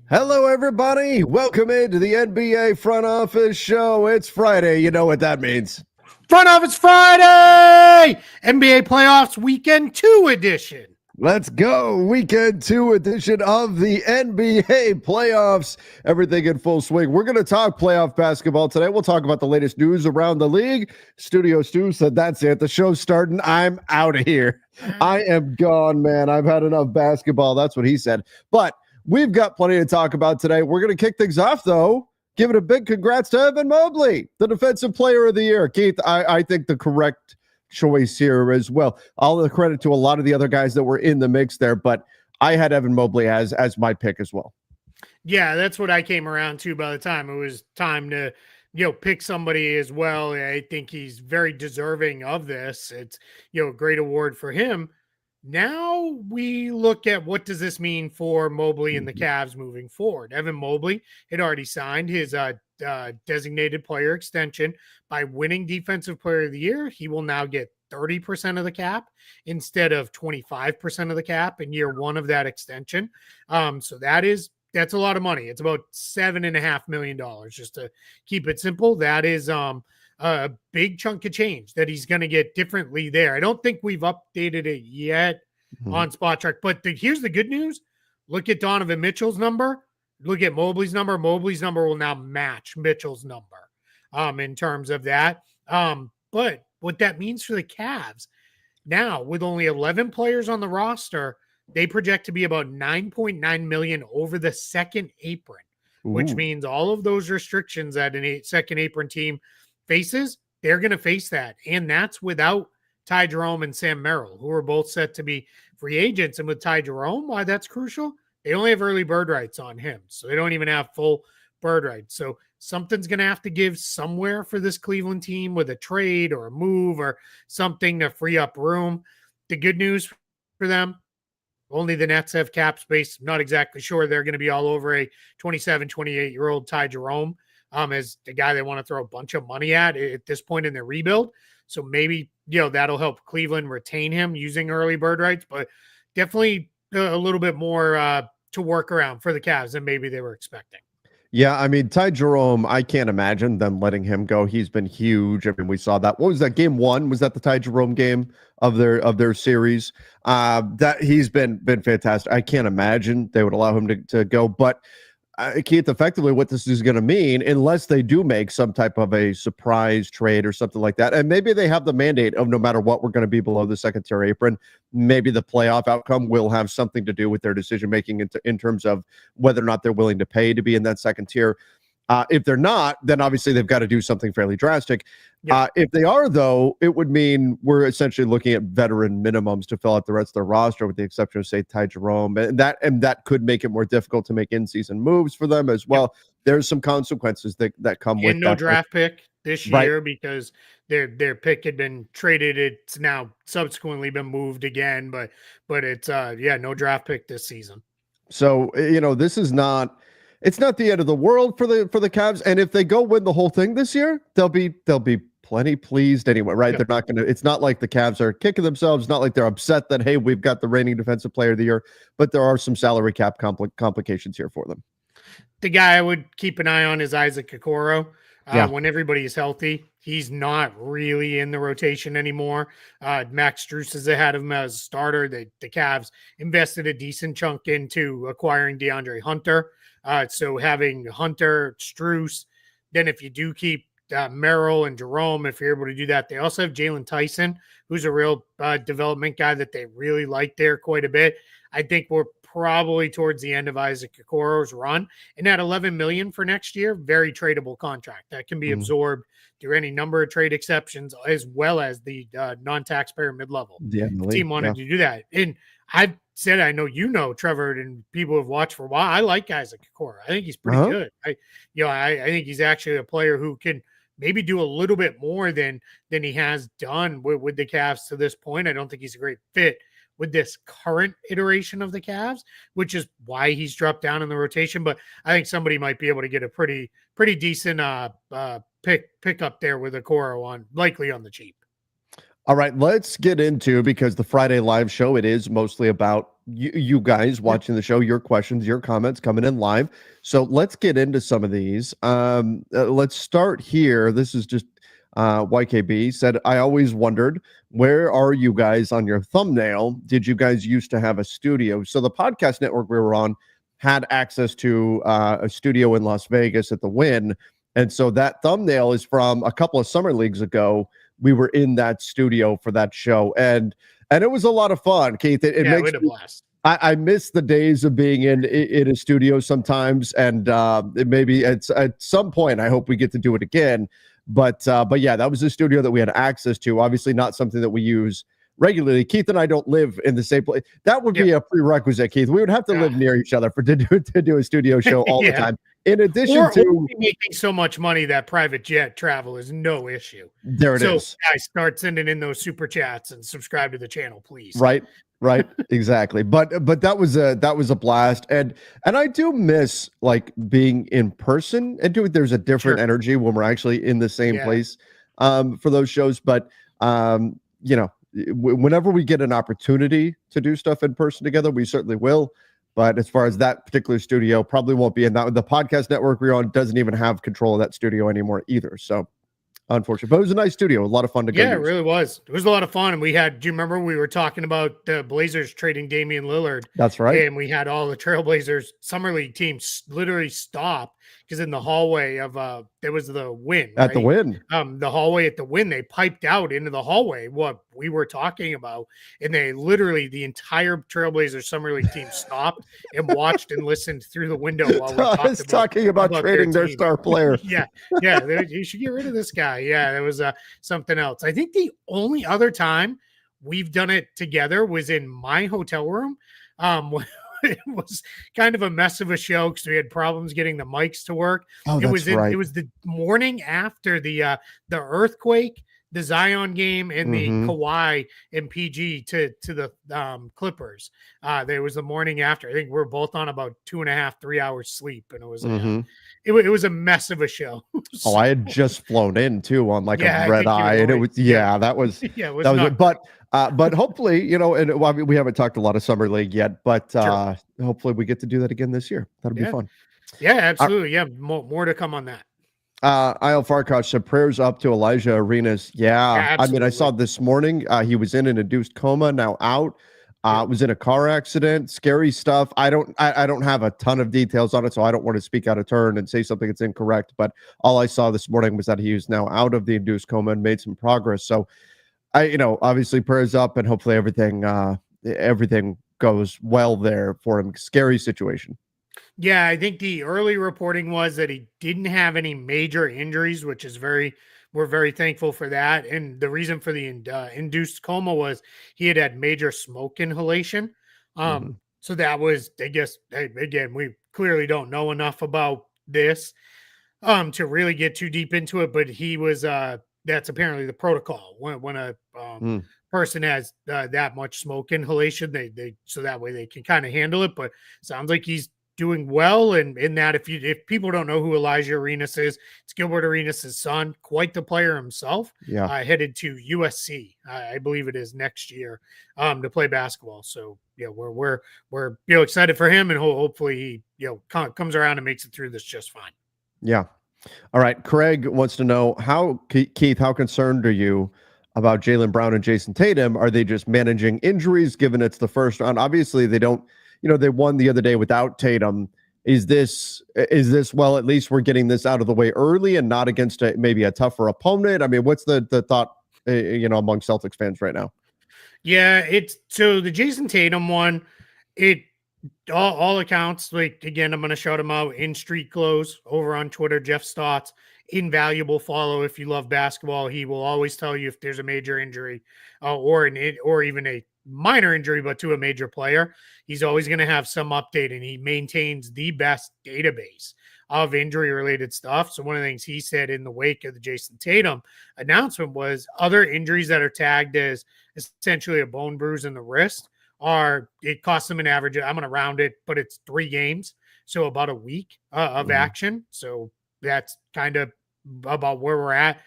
Hello, everybody. Welcome into the NBA Front Office Show. It's Friday. You know what that means. Front Office Friday! NBA Playoffs Weekend 2 edition. Let's go. Weekend 2 edition of the NBA playoffs. Everything in full swing. We're going to talk playoff basketball today. We'll talk about the latest news around the league. Studio Stu said, that's it. The show's starting. I'm out of here. I am gone, man. I've had enough basketball. That's what he said. But we've got plenty to talk about today. We're going to kick things off, though. Give it a big congrats to Evan Mobley, the Defensive Player of the Year. Keith, I think the correct choice here as well. All the credit to a lot of the other guys that were in the mix there, but I had Evan Mobley as my pick as well. Yeah, that's what I came around to by the time it was time to, pick somebody as well. I think he's very deserving of this. It's, a great award for him. Now we look at what does this mean for Mobley and the Cavs moving forward. Evan Mobley had already signed his designated player extension. By winning Defensive Player of the Year, he will now get 30% of the cap instead of 25% of the cap in year one of that extension. So that's a lot of money. It's about $7.5 million, just to keep it simple. That is a big chunk of change that he's going to get differently there. I don't think we've updated it yet on Spot Track, but here's the good news. Look at Donovan Mitchell's number. Look at Mobley's number. Mobley's number will now match Mitchell's number in terms of that. But what that means for the Cavs, now with only 11 players on the roster, they project to be about 9.9 million over the second apron, which means all of those restrictions that a second apron team faces, they're going to face that. And that's without Ty Jerome and Sam Merrill, who are both set to be free agents. And with Ty Jerome, why that's crucial, they only have early bird rights on him. So they don't even have full bird rights. So something's going to have to give somewhere for this Cleveland team with a trade or a move or something to free up room. The good news for them, only the Nets have cap space. I'm not exactly sure they're going to be all over a 27, 28-year-old Ty Jerome as the guy they want to throw a bunch of money at this point in their rebuild. So maybe, that'll help Cleveland retain him using early bird rights, but definitely a little bit more to work around for the Cavs than maybe they were expecting. Yeah, I mean, Ty Jerome, I can't imagine them letting him go. He's been huge. I mean, we saw that. What was that, game one? Was that the Ty Jerome game of their series? That he's been fantastic. I can't imagine they would allow him to go. But Keith, effectively what this is going to mean, unless they do make some type of a surprise trade or something like that, and maybe they have the mandate of no matter what, we're going to be below the second tier apron. Maybe the playoff outcome will have something to do with their decision making in terms of whether or not they're willing to pay to be in that second tier. If they're not, then obviously they've got to do something fairly drastic. Yeah. If they are, though, it would mean we're essentially looking at veteran minimums to fill out the rest of their roster, with the exception of, say, Ty Jerome. And that could make it more difficult to make in-season moves for them as well. Yeah. There's some consequences that come with that. And no draft pick this year, right, because their pick had been traded. It's now subsequently been moved again, but it's no draft pick this season. So, this is not... It's not the end of the world for the Cavs, and if they go win the whole thing this year, they'll be plenty pleased anyway, right? Yeah. They're not going to. It's not like the Cavs are kicking themselves. Not like they're upset that, hey, we've got the reigning Defensive Player of the Year, but there are some salary cap complications here for them. The guy I would keep an eye on is Isaac Okoro. When everybody is healthy, he's not really in the rotation anymore. Max Strus is ahead of him as a starter. The Cavs invested a decent chunk into acquiring DeAndre Hunter. So having Hunter, Strus, then if you do keep Merrill and Jerome, if you're able to do that, they also have Jalen Tyson, who's a real development guy that they really like there quite a bit. I think we're probably towards the end of Isaac Okoro's run, and at $11 million for next year, very tradable contract that can be absorbed through any number of trade exceptions, as well as the non-taxpayer mid-level. The team wanted to do that, and I've said, I know, Trevor, and people have watched for a while. I like Isaac Okoro. I think he's pretty good. I think he's actually a player who can maybe do a little bit more than he has done with the Cavs to this point. I don't think he's a great fit with this current iteration of the Cavs, which is why he's dropped down in the rotation. But I think somebody might be able to get a pretty decent pick up there with Okoro likely on the cheap. All right, let's get into, because the Friday live show, it is mostly about you guys watching the show, your questions, your comments coming in live. So let's get into some of these. Let's start here. This is just YKB said, I always wondered, where are you guys on your thumbnail? Did you guys used to have a studio? So the podcast network we were on had access to a studio in Las Vegas at the Wynn. And so that thumbnail is from a couple of summer leagues ago. We were in that studio for that show, and it was a lot of fun, Keith. It makes a blast. I miss the days of being in a studio sometimes, and maybe at some point I hope we get to do it again. But yeah, that was the studio that we had access to. Obviously, not something that we use regularly. Keith and I don't live in the same place. That would be a prerequisite, Keith. We would have to live near each other to do a studio show all the time. In addition to making so much money that private jet travel is no issue. There it is. So guys, start sending in those super chats and subscribe to the channel, please. Right. Exactly. But that was a blast. And I do miss like being in person and doing, there's a different energy when we're actually in the same place for those shows. But whenever we get an opportunity to do stuff in person together, we certainly will. But as far as that particular studio, probably won't be in that. The podcast network we're on doesn't even have control of that studio anymore either. So unfortunate, but it was a nice studio. A lot of fun to go. Yeah, it really was. It was a lot of fun. And do you remember we were talking about the Blazers trading Damian Lillard? That's right. And we had all the Trailblazers Summer League teams literally stop because in the hallway of there was the Wynn. At the Wynn. The hallway at the Wynn, they piped out into the hallway what we were talking about. And they literally, the entire Trailblazers Summer League team stopped and watched and listened through the window while we're talking about trading their star player. You should get rid of this guy. Yeah, there was something else. I think the only other time we've done it together was in my hotel room. It was kind of a mess of a show because we had problems getting the mics to work. Oh, it was the morning after the earthquake, the Zion game, and the Kawhi and PG to the Clippers. There was the morning after. I think we're both on about 2.5, 3 hours sleep, and it was it was a mess of a show. So, I had just flown in too on like a red eye, and it was that was but hopefully, and we haven't talked a lot of summer league yet, but hopefully we get to do that again this year. That'll be fun. Yeah, absolutely. More to come on that. Isle Farkash said prayers up to Elijah Arenas. Yeah, I mean, I saw this morning he was in an induced coma, now out. Was in a car accident. Scary stuff. I don't have a ton of details on it, so I don't want to speak out of turn and say something that's incorrect. But all I saw this morning was that he is now out of the induced coma and made some progress. So obviously prayers up, and hopefully everything goes well there for him. Scary situation. Yeah, I think the early reporting was that he didn't have any major injuries, which is we're very thankful for that. And the reason for the induced coma was he had major smoke inhalation. So that was, I guess, again, we clearly don't know enough about this to really get too deep into it, but he was, that's apparently the protocol when a person has that much smoke inhalation, they so that way they can kind of handle it. But sounds like he's doing well, and in that, if people don't know who Elijah Arenas is, it's Gilbert Arenas' son, quite the player himself. Headed to USC, I believe it is next year, to play basketball. So we're excited for him, and hopefully he comes around and makes it through this just fine. Yeah. All right. Craig wants to know Keith, how concerned are you about Jaylen Brown and Jason Tatum? Are they just managing injuries given it's the first round? Obviously they don't. They won the other day without Tatum. Is this well, at least we're getting this out of the way early and not against maybe a tougher opponent? I mean, what's the thought, among Celtics fans right now? Yeah, so the Jason Tatum one, all accounts, like, again, I'm going to shout him out in street clothes over on Twitter, Jeff Stotts, invaluable follow. If you love basketball, he will always tell you if there's a major injury or even a minor injury, but to a major player, he's always going to have some update, and he maintains the best database of injury related stuff. So one of the things he said in the wake of the Jason Tatum announcement was other injuries that are tagged as essentially a bone bruise in the wrist it costs them an average, I'm going to round it, but it's 3 games. So about a week of action. So that's kind of about where we're at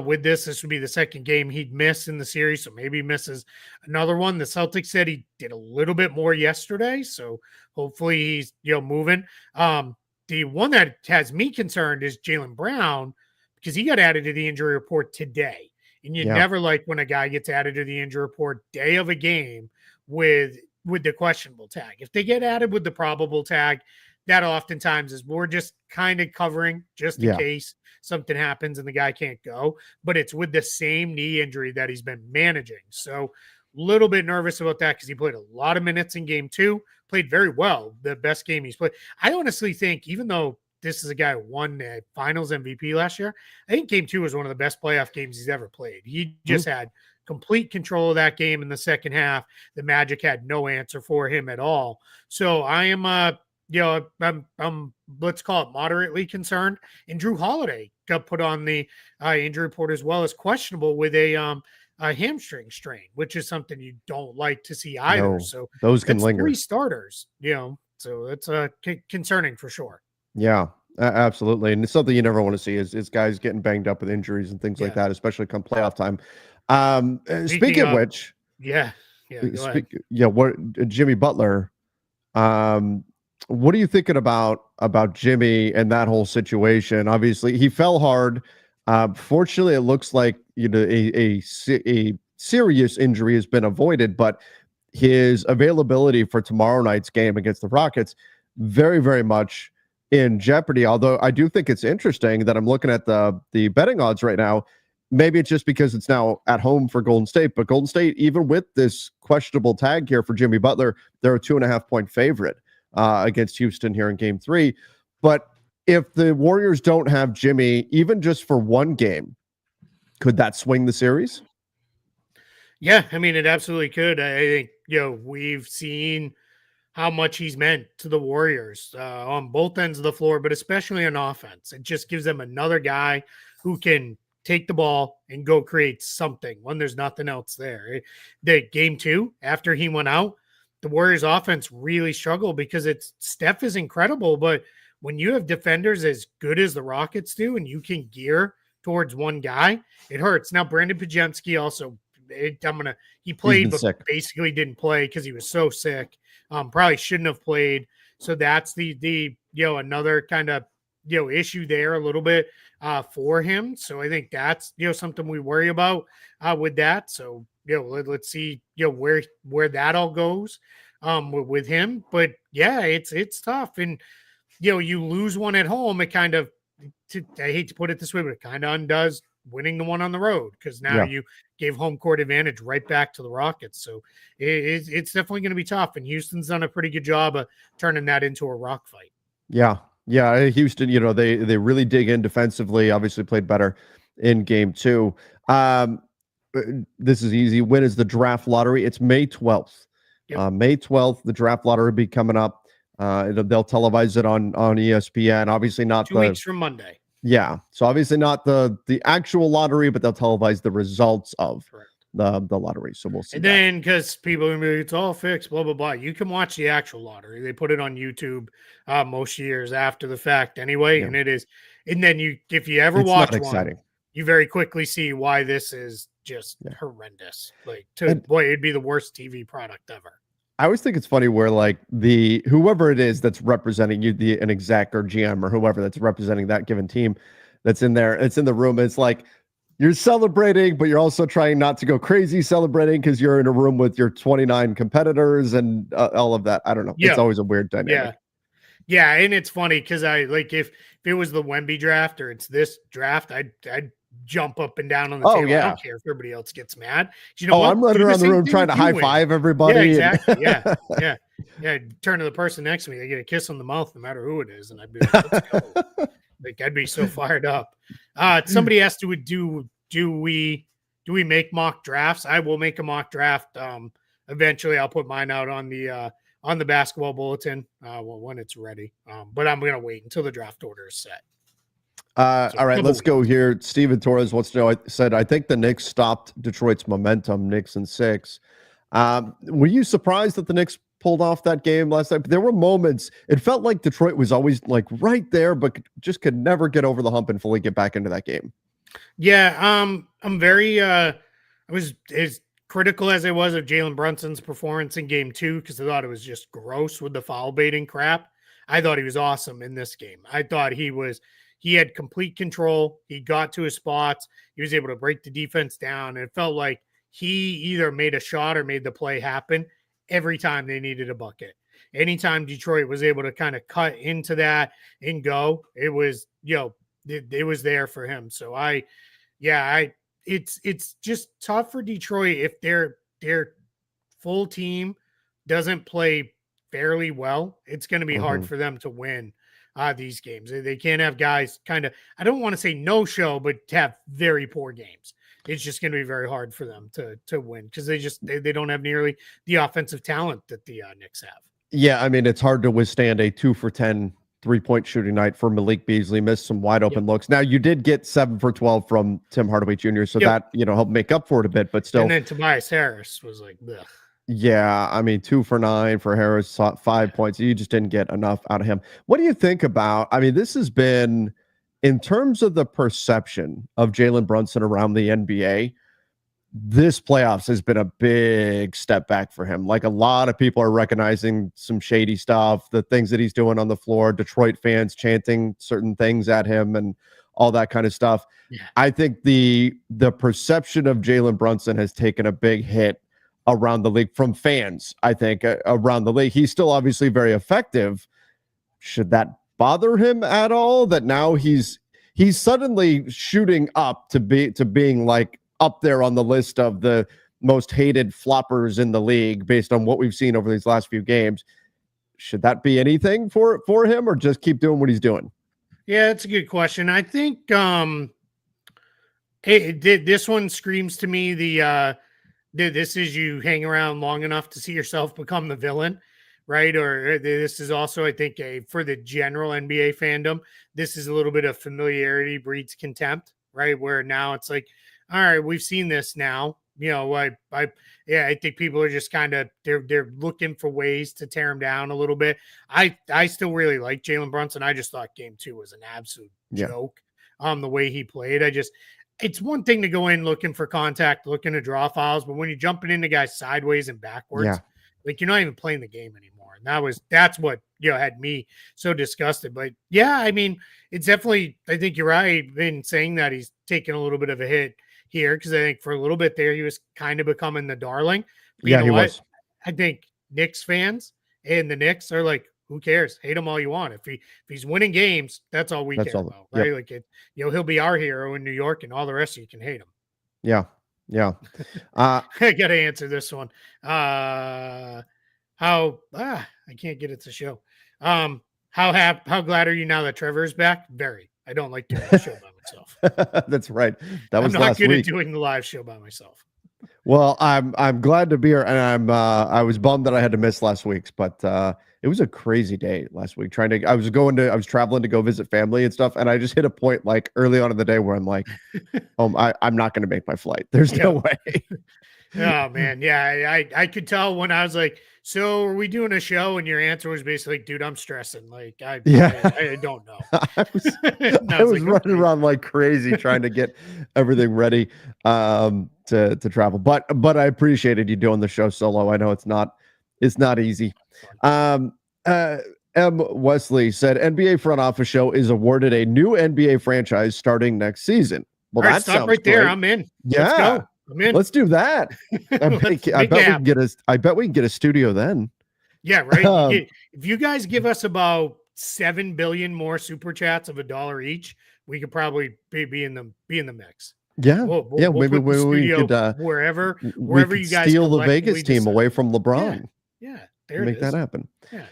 with this. This would be the second game he'd miss in the series, so maybe he misses another one. The Celtics said he did a little bit more yesterday, so hopefully he's moving. The one that has me concerned is Jaylen Brown, because he got added to the injury report today. And you never like when a guy gets added to the injury report day of a game with the questionable tag. If they get added with the probable tag, that oftentimes is we're just kind of covering just in case something happens and the guy can't go. But it's with the same knee injury that he's been managing. So a little bit nervous about that because he played a lot of minutes in game 2, played very well, the best game he's played. I honestly think, even though this is a guy who won the finals MVP last year, I think game 2 was one of the best playoff games he's ever played. He just had complete control of that game in the second half. The Magic had no answer for him at all. So I am, I'm let's call it moderately concerned. And Drew Holiday got put on the injury report as well as questionable with a hamstring strain, which is something you don't like to see either. No, so those can linger. 3 starters, so it's concerning for sure. Yeah, absolutely. And it's something you never want to see is guys getting banged up with injuries and things like that, especially come playoff time. Speaking of which, what Jimmy Butler, what are you thinking about Jimmy and that whole situation? Obviously, he fell hard. Fortunately, it looks like a serious injury has been avoided, but his availability for tomorrow night's game against the Rockets very, very much in jeopardy. Although I do think it's interesting that I'm looking at the betting odds right now. Maybe it's just because it's now at home for Golden State, but Golden State, even with this questionable tag here for Jimmy Butler, they're a 2.5-point favorite against Houston here in game 3. But if the Warriors don't have Jimmy, even just for one game, could that swing the series? Yeah, I mean, it absolutely could. I think, we've seen how much he's meant to the Warriors on both ends of the floor, but especially on offense. It just gives them another guy who can take the ball and go create something when there's nothing else there. The game 2, after he went out, the Warriors offense really struggled because Steph is incredible, but when you have defenders as good as the Rockets do and you can gear towards one guy, it hurts. Now, Brandon Pajemski also, he played, but sick. Basically didn't play because he was so sick. Probably shouldn't have played. So that's the another kind of, issue there a little bit for him. So I think that's, something we worry about with that. So, let's see, where that all goes with him. But yeah, it's tough. And, you lose one at home, it kind of, I hate to put it this way, but it kind of undoes winning the one on the road because now you gave home court advantage right back to the Rockets. So it's definitely going to be tough. And Houston's done a pretty good job of turning that into a rock fight. Yeah. Yeah. Houston, they really dig in defensively, obviously played better in game 2. This is easy. When is the draft lottery? It's May 12th. May 12th, the draft lottery will be coming up. They'll televise it on ESPN. Obviously not 2 weeks from Monday. Yeah. So obviously not the actual lottery, but they'll televise the results of the lottery. So we'll see. And then because people are it's all fixed, blah, blah, blah. You can watch the actual lottery. They put it on YouTube most years after the fact anyway. And it is. And then if you ever watch one, you very quickly see why this is just horrendous. It'd be the worst TV product ever. I always think it's funny where whoever it is that's representing you, an exec or GM or whoever that's representing that given team that's in there, it's in the room. It's like you're celebrating, but you're also trying not to go crazy celebrating because you're in a room with your 29 competitors and all of that. I don't know. Yeah. It's always a weird dynamic. Yeah. And it's funny because if it was the Wemby draft or it's this draft, I'd jump up and down on the table. I don't care if everybody else gets mad. I'm running around the room trying to high five everybody. Yeah, exactly. Yeah. Turn to the person next to me. They get a kiss on the mouth, no matter who it is, and I'd be like, "Let's go!" I'd be so fired up. Somebody asked, "Do we make mock drafts?" I will make a mock draft. Eventually, I'll put mine out on the basketball bulletin when it's ready. But I'm gonna wait until the draft order is set. All right, let's go here. Steven Torres wants to know, said, I think the Knicks stopped Detroit's momentum, Knicks in 6. Were you surprised that the Knicks pulled off that game last night. But there were moments, it felt like Detroit was always like right there, but just could never get over the hump and fully get back into that game. Yeah, I'm very I was as critical as I was of Jalen Brunson's performance in game 2 because I thought it was just gross with the foul baiting crap. I thought he was awesome in this game. I thought he had complete control. He got to his spots. He was able to break the defense down. And it felt like he either made a shot or made the play happen every time they needed a bucket. Anytime Detroit was able to kind of cut into that and go, it was, it was there for him. So it's just tough for Detroit if their full team doesn't play fairly well. It's going to be hard for them to win these games. They can't have guys kind of, I don't want to say no show, but have very poor games. It's just going to be very hard for them to win because they don't have nearly the offensive talent that the Knicks have. Yeah, I mean, it's hard to withstand a 2 for 10 3-point shooting night for Malik Beasley. Missed some wide open looks. Now, you did get 7 for 12 from Tim Hardaway Jr., so that, helped make up for it a bit, but still. And then Tobias Harris was like, ugh. Yeah, I mean, 2 for 9 for Harris, 5 points. You just didn't get enough out of him. What do you think about, I mean, this has been, in terms of the perception of Jalen Brunson around the NBA, this playoffs has been a big step back for him. Like, a lot of people are recognizing some shady stuff, the things that he's doing on the floor, Detroit fans chanting certain things at him and all that kind of stuff. Yeah. I think the perception of Jalen Brunson has taken a big hit around the league from fans, I think, around the league. He's still obviously very effective. Should that bother him at all? That now he's suddenly shooting up to being like up there on the list of the most hated floppers in the league based on what we've seen over these last few games. Should that be anything for him, or just keep doing what he's doing? Yeah, it's a good question. I think this one screams to me this is you hang around long enough to see yourself become the villain, right? Or this is also, I think, for the general NBA fandom, this is a little bit of familiarity breeds contempt, right? Where now it's like, all right, we've seen this now. I think people are just kind of they're looking for ways to tear him down a little bit. I still really like Jalen Brunson. I just thought game 2 was an absolute joke. The way he played. It's one thing to go in looking for contact, looking to draw fouls, but when you're jumping into guys sideways and backwards, like, you're not even playing the game anymore. And that's what had me so disgusted. But yeah, I mean, it's definitely, I think you're right in saying that he's taken a little bit of a hit here, because I think for a little bit there he was kind of becoming the darling. But he was. I think Knicks fans and the Knicks are like, who cares? Hate him all you want. If he's winning games, that's all we care about, right? Like, he'll be our hero in New York, and all the rest of you can hate him. Yeah. I got to answer this one. I can't get it to show. How glad are you now that Trevor is back? Very. I don't like doing the show by myself. That's right. That was I'm last week. not good at doing the live show by myself. Well, I'm glad to be here, and I was bummed that I had to miss last week's, but it was a crazy day last week. I was traveling to go visit family and stuff, and I just hit a point like early on in the day where I'm like, I'm not going to make my flight. There's no way. Oh man, yeah, I could tell when I was like, so are we doing a show? And your answer was basically, dude, I'm stressing. Like, I don't know. I was running around like crazy trying to get everything ready to travel. But I appreciated you doing the show solo. I know it's not easy. M. Wesley said NBA front office show is awarded a new NBA franchise starting next season. Well, that sounds right there. I'm in. Yeah. Let's go. I'm in. Let's do that. I bet we can get a studio then. Yeah, right. If you guys give us about 7 billion more super chats of $1 each, we could probably be in the mix. Yeah, maybe we could wherever you guys steal the Vegas team away from LeBron. Yeah, make that happen. Yeah.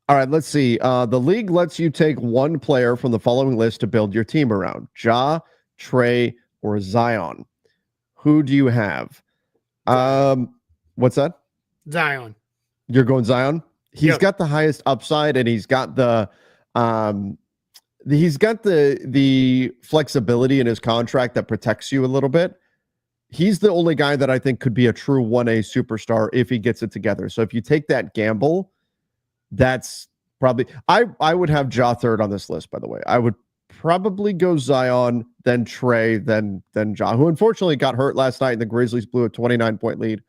All right, let's see. The league lets you take one player from the following list to build your team around: Ja, Trey, or Zion. Who do you have? What's that? Zion. You're going Zion? He's got the highest upside, and he's got the flexibility in his contract that protects you a little bit. he's the only guy that I think could be a true 1A superstar if he gets it together. So if you take that gamble, that's probably I would have Ja third on this list, by the way. I would probably go Zion, then Trey, then Ja, who unfortunately got hurt last night, and the Grizzlies blew a 29-point lead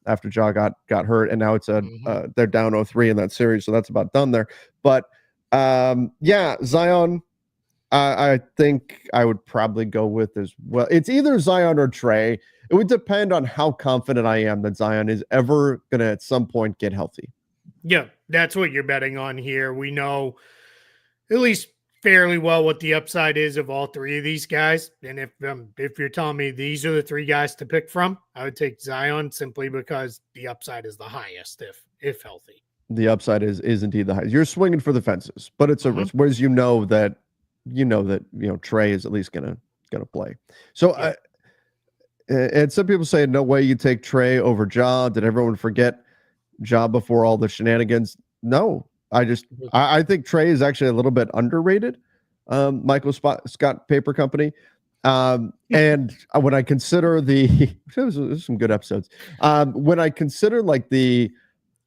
after Ja got hurt, and now it's they're down 0-3 in that series, so that's about done there. But yeah, Zion, I think I would probably go with as well. It's either Zion or Trey. It would depend on how confident I am that Zion is ever going to at some point get healthy. Yeah, that's what you're betting on here. We know at least fairly well what the upside is of all three of these guys. And if you're telling me these are the three guys to pick from, I would take Zion simply because the upside is the highest if healthy. The upside is indeed the highest. You're swinging for the fences, but it's a risk. Whereas you know that Trey is at least gonna play. So Yeah. and some people say no way you take Trey over Ja. Did everyone forget Ja before all the shenanigans? No, I think Trey is actually a little bit underrated. Michael Scott Paper Company. And when I consider there's some good episodes. When I consider like the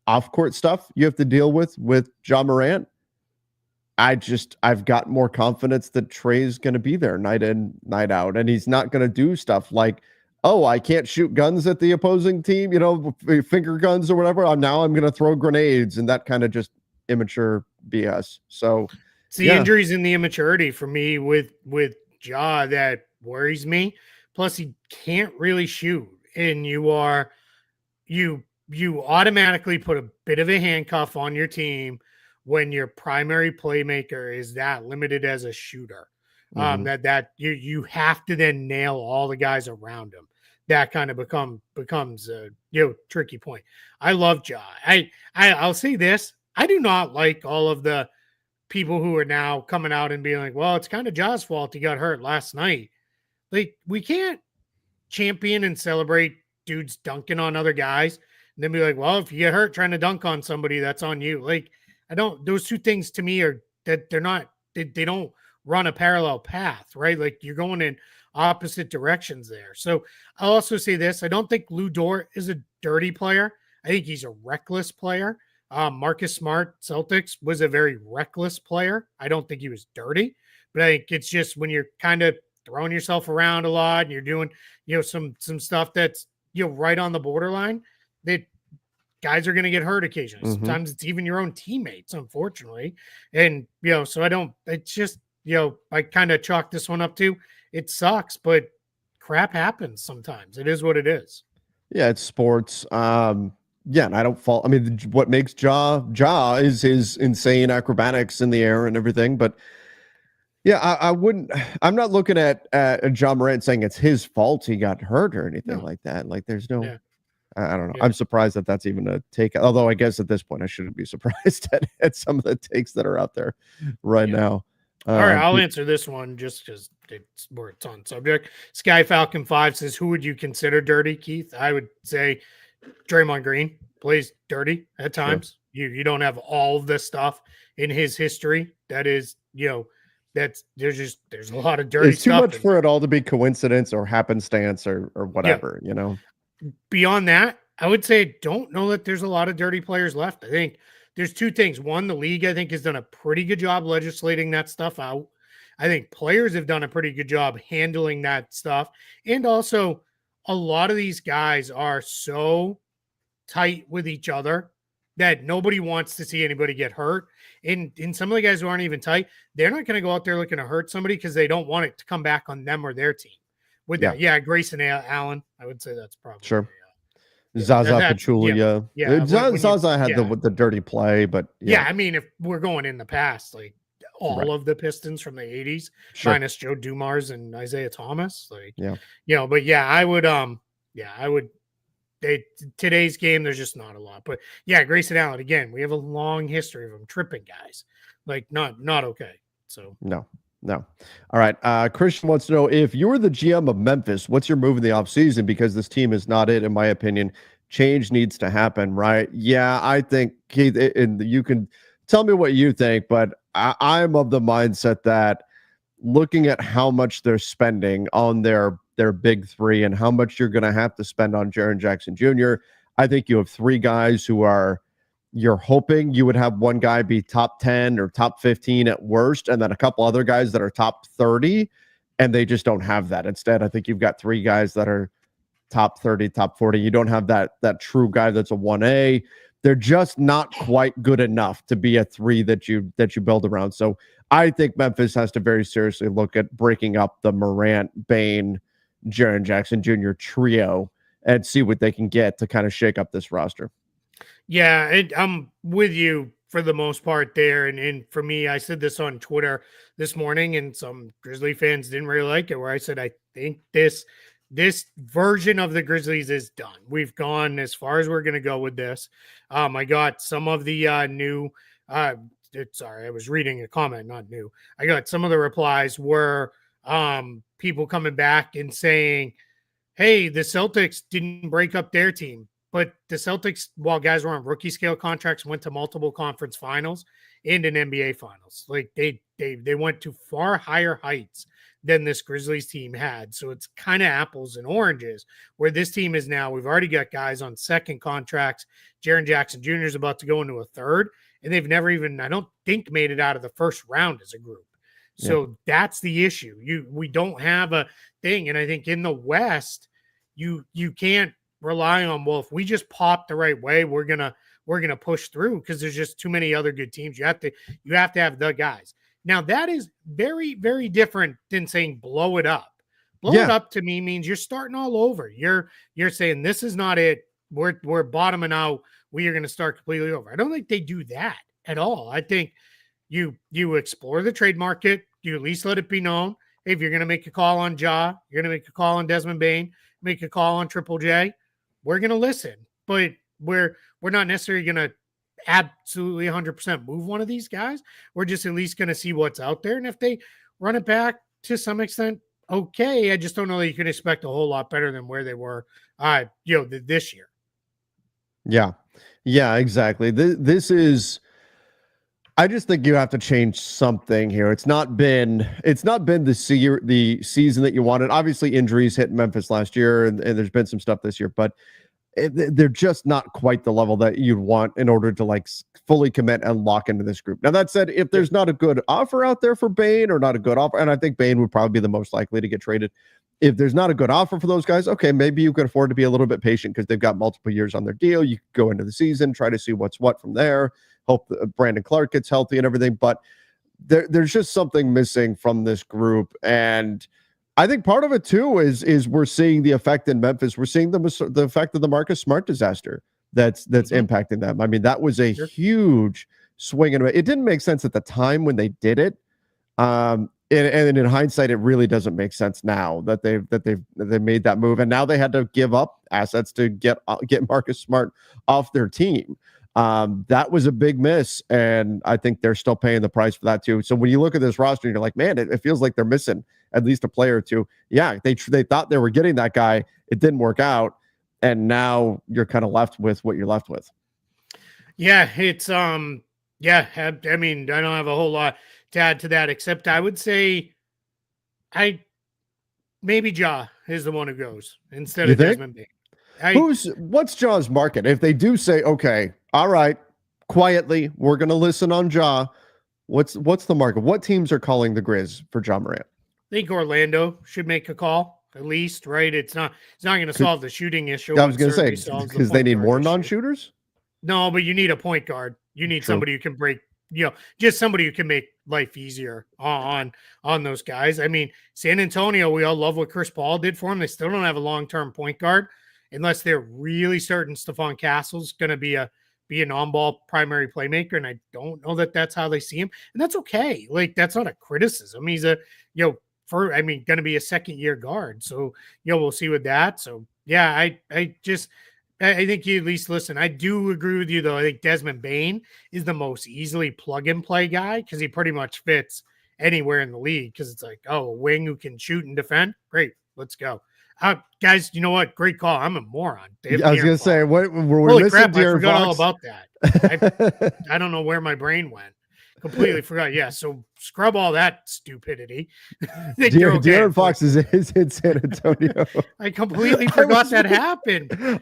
off-court stuff you have to deal with Ja Morant, I've got more confidence that Trey's going to be there night in, night out, and he's not going to do stuff like, oh, I can't shoot guns at the opposing team, finger guns or whatever. Now I'm going to throw grenades and that kind of just immature BS. So it's the injuries and the immaturity for me with Ja that worries me. Plus, he can't really shoot, and you automatically put a bit of a handcuff on your team when your primary playmaker is that limited as a shooter. That you have to then nail all the guys around him. That kind of becomes a tricky point. I love Ja. I'll say this. I do not like all of the people who are now coming out and being like, well, it's kind of Ja's fault he got hurt last night. Like, we can't champion and celebrate dudes dunking on other guys and then be like, well, if you get hurt trying to dunk on somebody, that's on you. Like, those two things to me are that they don't run a parallel path, right? Like, you're going in opposite directions there. So I'll also say this. I don't think Lou Dort is a dirty player. I think he's a reckless player. Marcus Smart, Celtics, was a very reckless player. I don't think he was dirty, but I think it's just when you're kind of throwing yourself around a lot and you're doing, some stuff that's, right on the borderline, that guys are going to get hurt occasionally. Sometimes it's even your own teammates, unfortunately. And, it's just, I kind of chalk this one up to, it sucks, but crap happens sometimes. It is what it is. Yeah, it's sports. Yeah, and I don't fault. I mean, what makes Ja is his insane acrobatics in the air and everything. But yeah, I wouldn't. I'm not looking at Ja Morant saying it's his fault he got hurt or anything like that. Like, there's no. Yeah. I don't know. Yeah. I'm surprised that that's even a take. Although I guess at this point I shouldn't be surprised at some of the takes that are out there right now. All right, I'll answer this one just because it's on subject. Sky Falcon 5 says, who would you consider dirty, Keith? I would say Draymond Green plays dirty at times. Sure. You don't have all of this stuff in his history. That is, there's a lot of dirty stuff. It's too much for it all to be coincidence or happenstance or whatever, Beyond that, I would say don't know that there's a lot of dirty players left. I think there's two things. One, the league, I think, has done a pretty good job legislating that stuff out. I think players have done a pretty good job handling that stuff. And also, a lot of these guys are so tight with each other that nobody wants to see anybody get hurt. And some of the guys who aren't even tight, they're not going to go out there looking to hurt somebody because they don't want it to come back on them or their team. With that, Grayson Allen, I would say that's probably sure. Zaza Pachulia. Zaza had the dirty play, but I mean, if we're going in the past, like all of the Pistons from the 80s, minus Joe Dumars and Isaiah Thomas, I would. Today's game, there's just not a lot, but Grayson Allen again. We have a long history of him tripping guys, like not okay. So no. All right. Christian wants to know, if you're the GM of Memphis, what's your move in the offseason? Because this team is not it, in my opinion. Change needs to happen, right? Yeah, I think, Keith, and you can tell me what you think, but I'm of the mindset that looking at how much they're spending on their their big three and how much you're going to have to spend on Jaren Jackson Jr. I think you have three guys who are, you're hoping you would have one guy be top 10 or top 15 at worst, and then a couple other guys that are top 30, and they just don't have that. Instead, I think you've got three guys that are top 30, top 40. You don't have that true guy that's a 1A. They're just not quite good enough to be a three that you build around. So I think Memphis has to very seriously look at breaking up the Morant, Bane, Jaren Jackson Jr. trio and see what they can get to kind of shake up this roster. Yeah, I'm with you for the most part there. And for me, I said this on Twitter this morning, and some Grizzly fans didn't really like it, where I said, I think this version of the Grizzlies is done. We've gone as far as we're going to go with this. I got some of the new sorry, I was reading a comment, not new. I got some of the replies were people coming back and saying, hey, the Celtics didn't break up their team. But the Celtics, while guys were on rookie scale contracts, went to multiple conference finals and an NBA finals. Like they went to far higher heights than this Grizzlies team had. So it's kind of apples and oranges, where this team is now. We've already got guys on second contracts. Jaren Jackson Jr. is about to go into a third, and they've never even, I don't think, made it out of the first round as a group. So that's the issue. We don't have a thing. And I think in the West, you can't rely on, well, if we just pop the right way, we're gonna push through, because there's just too many other good teams. You have to have the guys. Now that is very, very different than saying blow it up. Blow it up to me means you're starting all over. You're saying this is not it. We're bottoming out. We are going to start completely over. I don't think they do that at all. I think you explore the trade market. You at least let it be known, hey, if you're going to make a call on Ja, you're going to make a call on Desmond Bane, make a call on Triple J, we're going to listen. But we're not necessarily going to absolutely 100% move one of these guys. We're just at least going to see what's out there. And if they run it back to some extent, okay. I just don't know that you can expect a whole lot better than where they were, this year. Yeah, exactly. This is, I just think you have to change something here. It's not been the season that you wanted. Obviously, injuries hit Memphis last year, and there's been some stuff this year, but they're just not quite the level that you'd want in order to like fully commit and lock into this group. Now, that said, if there's not a good offer out there for Bane, or not a good offer, and I think Bane would probably be the most likely to get traded. If there's not a good offer for those guys, okay, maybe you can afford to be a little bit patient because they've got multiple years on their deal. You could go into the season, try to see what's what from there, hope Brandon Clark gets healthy and everything. But there's just something missing from this group. And I think part of it too is we're seeing the effect in Memphis. We're seeing the effect of the Marcus Smart disaster that's impacting them. I mean, that was a huge swing. And it didn't make sense at the time when they did it. And in hindsight, it really doesn't make sense now that they've made that move. And now they had to give up assets to get Marcus Smart off their team. That was a big miss, and I think they're still paying the price for that too. So when you look at this roster, you're like, man, it feels like they're missing at least a player or two. Yeah, they thought they were getting that guy. It didn't work out, and now you're kind of left with what you're left with. Yeah, it's I mean, I don't have a whole lot to add to that, except I would say maybe Ja is the one who goes instead of Desmond Bane. What's Ja's market? If they do say, okay, all right, quietly, we're going to listen on Ja, what's the market? What teams are calling the Grizz for Ja Morant? I think Orlando should make a call, at least, right? It's not going to solve the shooting issue. I was going to say, because they need more non-shooters? No, but you need a point guard. You need somebody who can break, just somebody who can make life easier on those guys. I mean, San Antonio, we all love what Chris Paul did for them. They still don't have a long-term point guard unless they're really certain Stephon Castle's going to be an on-ball primary playmaker, and I don't know that that's how they see him, and that's okay. Like, that's not a criticism. He's a, going to be a second-year guard, so we'll see with that. So yeah, I think you at least listen. I do agree with you though. I think Desmond Bane is the most easily plug-and-play guy because he pretty much fits anywhere in the league. Because it's like, a wing who can shoot and defend, great, let's go. Guys, you know what? Great call. I'm a moron. I was going to say, we're holy missing crap, I forgot Fox. all about that. I don't know where my brain went. completely forgot. Yeah, so scrub all that stupidity. De'Aaron Fox is in San Antonio. I completely forgot that happened.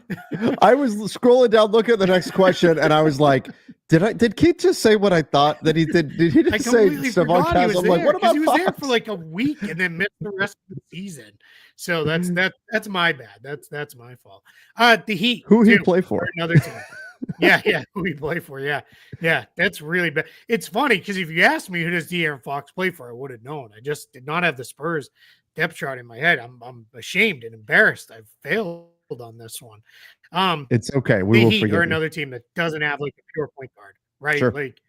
I was scrolling down, looking at the next question, and I was like, "Did Keith just say what I thought that he did? Did he just say Sabonis Cavs?" I'm like, "What about he was Fox? there for like a week and then missed the rest of the season." So that's my bad. That's my fault. The Heat. Who he play for? Another team. Yeah. Who he play for? Yeah. That's really bad. It's funny because if you asked me who does De'Aaron Fox play for, I would have known. I just did not have the Spurs depth chart in my head. I'm ashamed and embarrassed. I've failed on this one. It's okay. We will Heat forgive are you. another team that doesn't have like a pure point guard, right? Sure. Like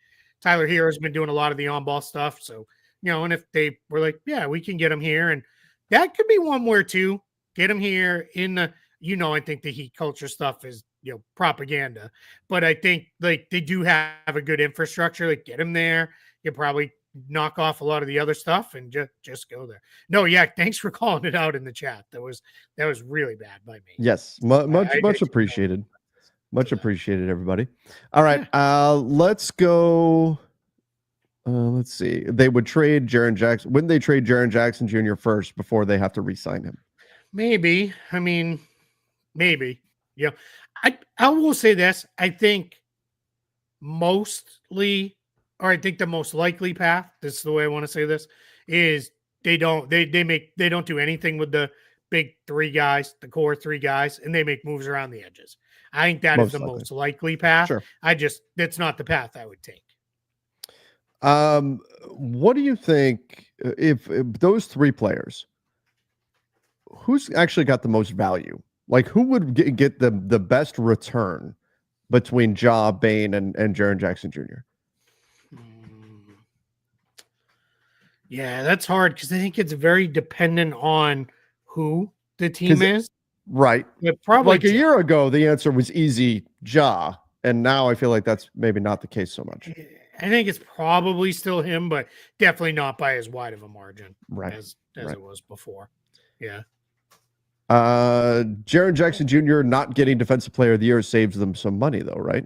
Tyler Hero's been doing a lot of the on-ball stuff. So, and if they were like, yeah, we can get him here, and that could be one where too, get him here in the, I think the Heat culture stuff is, propaganda, but I think like they do have a good infrastructure. Like get him there. You probably knock off a lot of the other stuff and just go there. No, yeah. Thanks for calling it out in the chat. That was really bad by me. Yes. Much appreciated. Much appreciated, everybody. All right. Let's go. Let's see. They would trade Jaren Jackson. Wouldn't they trade Jaren Jackson Jr. first before they have to re-sign him? Maybe. I mean, maybe. Yeah. I will say this. I think mostly, or I think the most likely path, this is the way I want to say this, is they don't do anything with the big three guys, the core three guys, and they make moves around the edges. I think that is the most likely path. Sure. That's not the path I would take. What do you think if those three players, who's actually got the most value? Like who would get the best return between Ja, Bane, and Jaren Jackson Jr.? Yeah, that's hard because I think it's very dependent on who the team is. Right. Probably like a year ago, the answer was easy, Ja. And now I feel like that's maybe not the case so much. I think it's probably still him, but definitely not by as wide of a margin as it was before. Yeah. Jaren Jackson Jr. not getting Defensive Player of the Year saves them some money, though, right?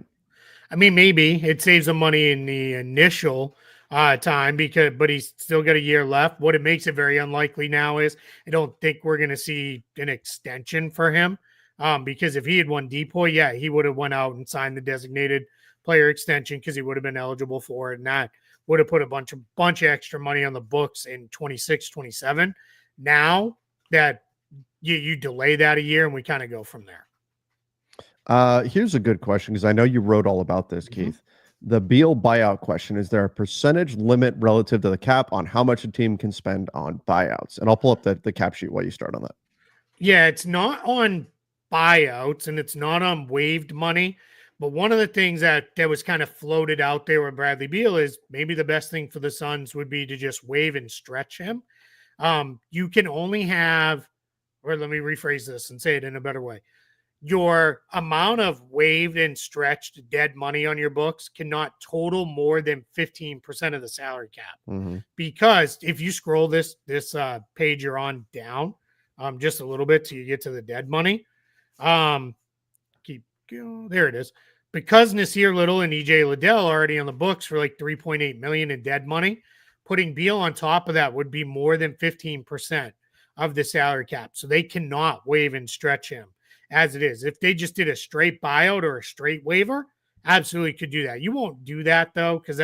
I mean, maybe it saves them money in the initial time but he's still got a year left. What it makes it very unlikely now is I don't think we're going to see an extension for him because if he had won DPOY, he would have went out and signed the designated player extension because he would have been eligible for it, and that would have put a bunch of extra money on the books in 26, 27. Now that you delay that a year and we kind of go from there. Here's a good question because I know you wrote all about this, Keith. The Beal buyout question. Is there a percentage limit relative to the cap on how much a team can spend on buyouts? And I'll pull up the cap sheet while you start on that. Yeah, it's not on buyouts and it's not on waived money. But one of the things that was kind of floated out there with Bradley Beal is maybe the best thing for the Suns would be to just waive and stretch him. You can only have, or let me rephrase this and say it in a better way. Your amount of waived and stretched dead money on your books cannot total more than 15% of the salary cap. Because if you scroll this page you're on down just a little bit till you get to the dead money, keep going. There it is. Because Nasir Little and EJ Liddell are already on the books for like $3.8 million in dead money, putting Beal on top of that would be more than 15% of the salary cap. So they cannot waive and stretch him as it is. If they just did a straight buyout or a straight waiver, absolutely could do that. You won't do that though, because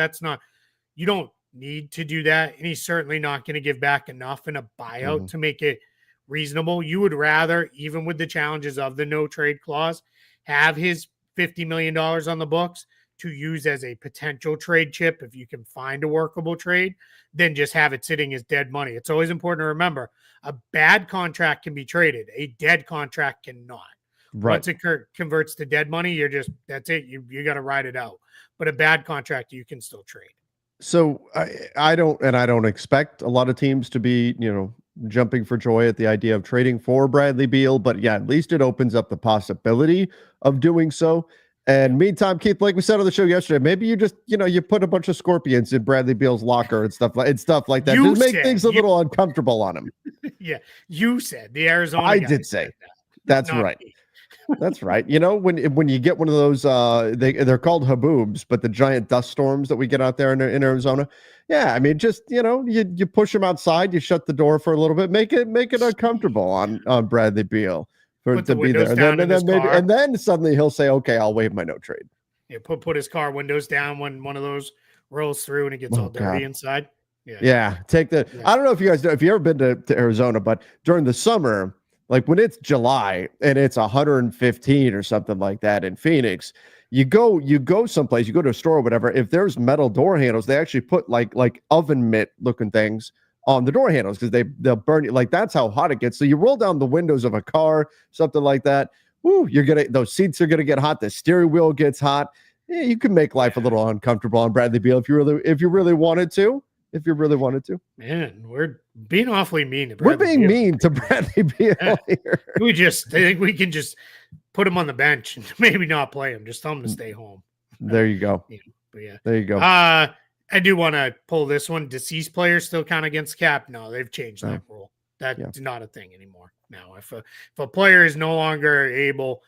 you don't need to do that. And he's certainly not going to give back enough in a buyout to make it reasonable. You would rather, even with the challenges of the no trade clause, have his $50 million on the books to use as a potential trade chip if you can find a workable trade, than just have it sitting as dead money. It's always important to remember a bad contract can be traded. A dead contract cannot. Right. Once it converts to dead money, that's it. You got to ride it out. But a bad contract, you can still trade. So I don't expect a lot of teams to be, jumping for joy at the idea of trading for Bradley Beal, but yeah, at least it opens up the possibility of doing so. And meantime, Keith, like we said on the show yesterday, maybe you just, you put a bunch of scorpions in Bradley Beal's locker and stuff like that. Just make things a little uncomfortable on him. Yeah, you said the Arizona. I did say that's right. That's right. You know, when you get one of those, they're called haboobs, but the giant dust storms that we get out there in Arizona. Yeah, I mean, just you push them outside, you shut the door for a little bit, make it uncomfortable on Bradley Beal for Put the to be there, windows and down in his car. then suddenly he'll say, "Okay, I'll waive my no trade." Yeah, put his car windows down when one of those rolls through and it gets Oh all dirty God. inside. Yeah, take the. Yeah. I don't know if you guys know if you ever been to Arizona, but during the summer, like when it's July and it's 115 or something like that in Phoenix, you go someplace, you go to a store or whatever. If there's metal door handles, they actually put like oven mitt looking things on the door handles because they'll burn you. Like that's how hot it gets. So you roll down the windows of a car, something like that. Woo, those seats are gonna get hot. The steering wheel gets hot. Yeah, you can make life a little uncomfortable on Bradley Beal if you really wanted to. If you really wanted to. Man, we're being awfully mean to We're Bradley being Beal. mean to Bradley Beal here. I think we can just put him on the bench and maybe not play him. Just tell him to stay home. There you go. But yeah. There you go. I do want to pull this one. Deceased players still count against cap? No, they've changed that rule. That's not a thing anymore. Now, if a player is no longer able,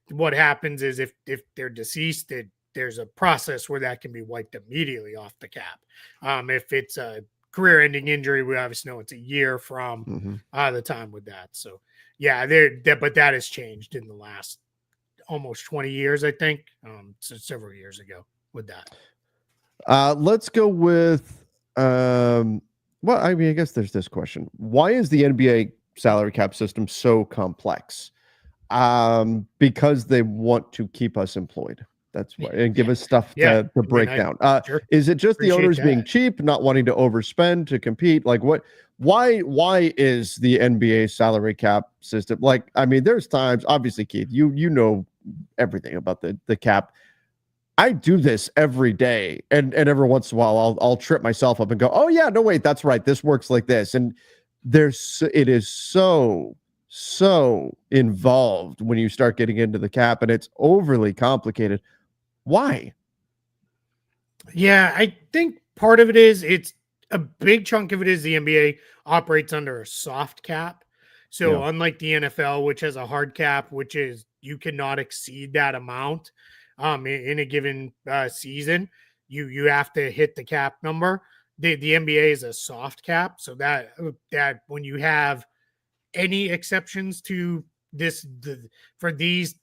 what happens is if they're deceased, there's a process where that can be wiped immediately off the cap. If it's a career-ending injury, we obviously know it's a year from the time with that. So, yeah, but that has changed in the last almost 20 years, I think. So several years ago with that. Let's go with well, I mean, I guess there's this question. Why is the NBA salary cap system so complex? Because they want to keep us employed. That's why, and give us stuff to break down. Sure. Is it just the owners Appreciate being that. cheap, not wanting to overspend to compete? Like what? Why is the NBA salary cap system like? I mean, there's times, obviously, Keith, you know everything about the cap. I do this every day, and every once in a while, I'll trip myself up and go, "Oh yeah, no wait, that's right. This works like this." And it is so involved when you start getting into the cap, and it's overly complicated. Why? Yeah, I think part of it is it's a big chunk of it is the NBA operates under a soft cap. So unlike the NFL, which has a hard cap, which is you cannot exceed that amount in a given season, you have to hit the cap number. The NBA is a soft cap, so that when you have any exceptions to this, for these,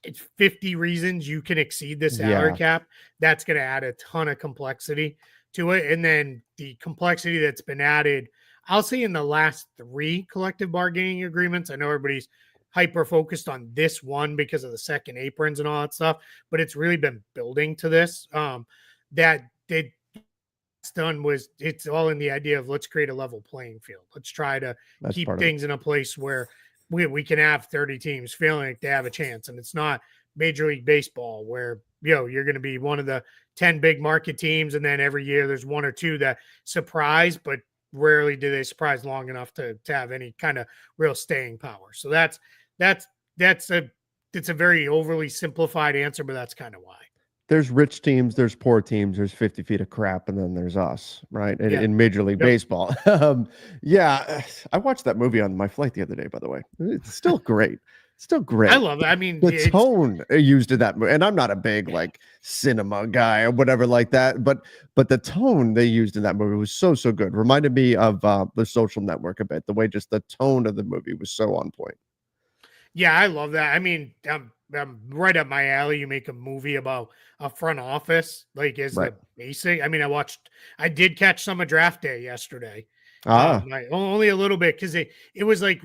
it's 50 reasons you can exceed the salary cap. That's going to add a ton of complexity to it. And then the complexity that's been added, I'll say in the last 3 collective bargaining agreements. I know everybody's hyper focused on this one because of the second aprons and all that stuff, but it's really been building to this. It's all in the idea of let's create a level playing field. Let's try to keep things in a place where we can have 30 teams feeling like they have a chance. And it's not Major League Baseball where, you're going to be one of the 10 big market teams. And then every year there's 1 or 2 that surprise, but rarely do they surprise long enough to have any kind of real staying power. So it's a very overly simplified answer, but that's kind of why. There's rich teams, there's poor teams, there's 50 feet of crap, and then there's us, right? In Major League Baseball. I watched that movie on my flight the other day, by the way. It's still great. Still great. I love it. I mean, the tone used in that movie, and I'm not a big like cinema guy or whatever like that, but the tone they used in that movie was so good. Reminded me of The Social Network a bit. The way just the tone of the movie was so on point. Yeah, I love that. I mean, right up my alley. You make a movie about a front office, like the basic. I mean, I did catch some of Draft Day yesterday. Only a little bit because it was like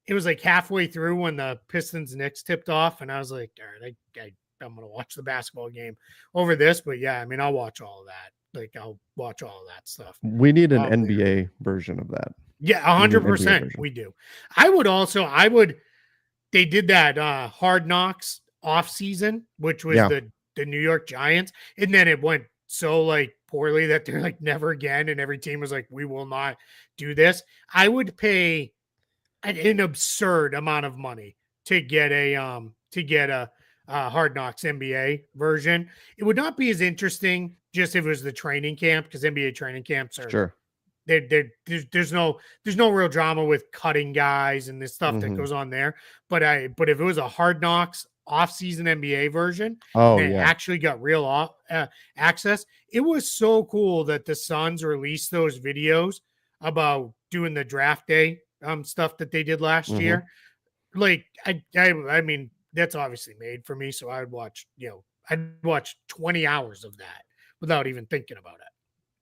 it was like halfway through when the Pistons Knicks tipped off, and I was like, all right, I'm gonna watch the basketball game over this. But yeah, I mean, I'll watch all of that. Like, I'll watch all of that stuff. We need an NBA version of that. Yeah, 100%. We do. They did that Hard Knocks off season, which was the New York Giants, and then it went so like poorly that they're like never again, and every team was like, we will not do this. I would pay an absurd amount of money to get a Hard Knocks NBA version. It would not be as interesting just if it was the training camp, because NBA training camps are there's no real drama with cutting guys and this stuff that Mhm. goes on there. But if it was a Hard Knocks off-season NBA version, Oh, they yeah. actually got real access. It was so cool that the Suns released those videos about doing the draft day stuff that they did last Mhm. year. Like I mean, that's obviously made for me, so I'd watch 20 hours of that without even thinking about it.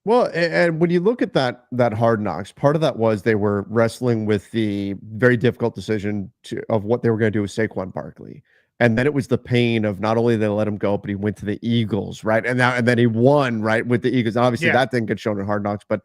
Well, and when you look at that Hard Knocks, part of that was they were wrestling with the very difficult decision of what they were going to do with Saquon Barkley. And then it was the pain of not only they let him go, but he went to the Eagles, right? And then he won, right, with the Eagles. And obviously Yeah. that didn't get shown in Hard Knocks, but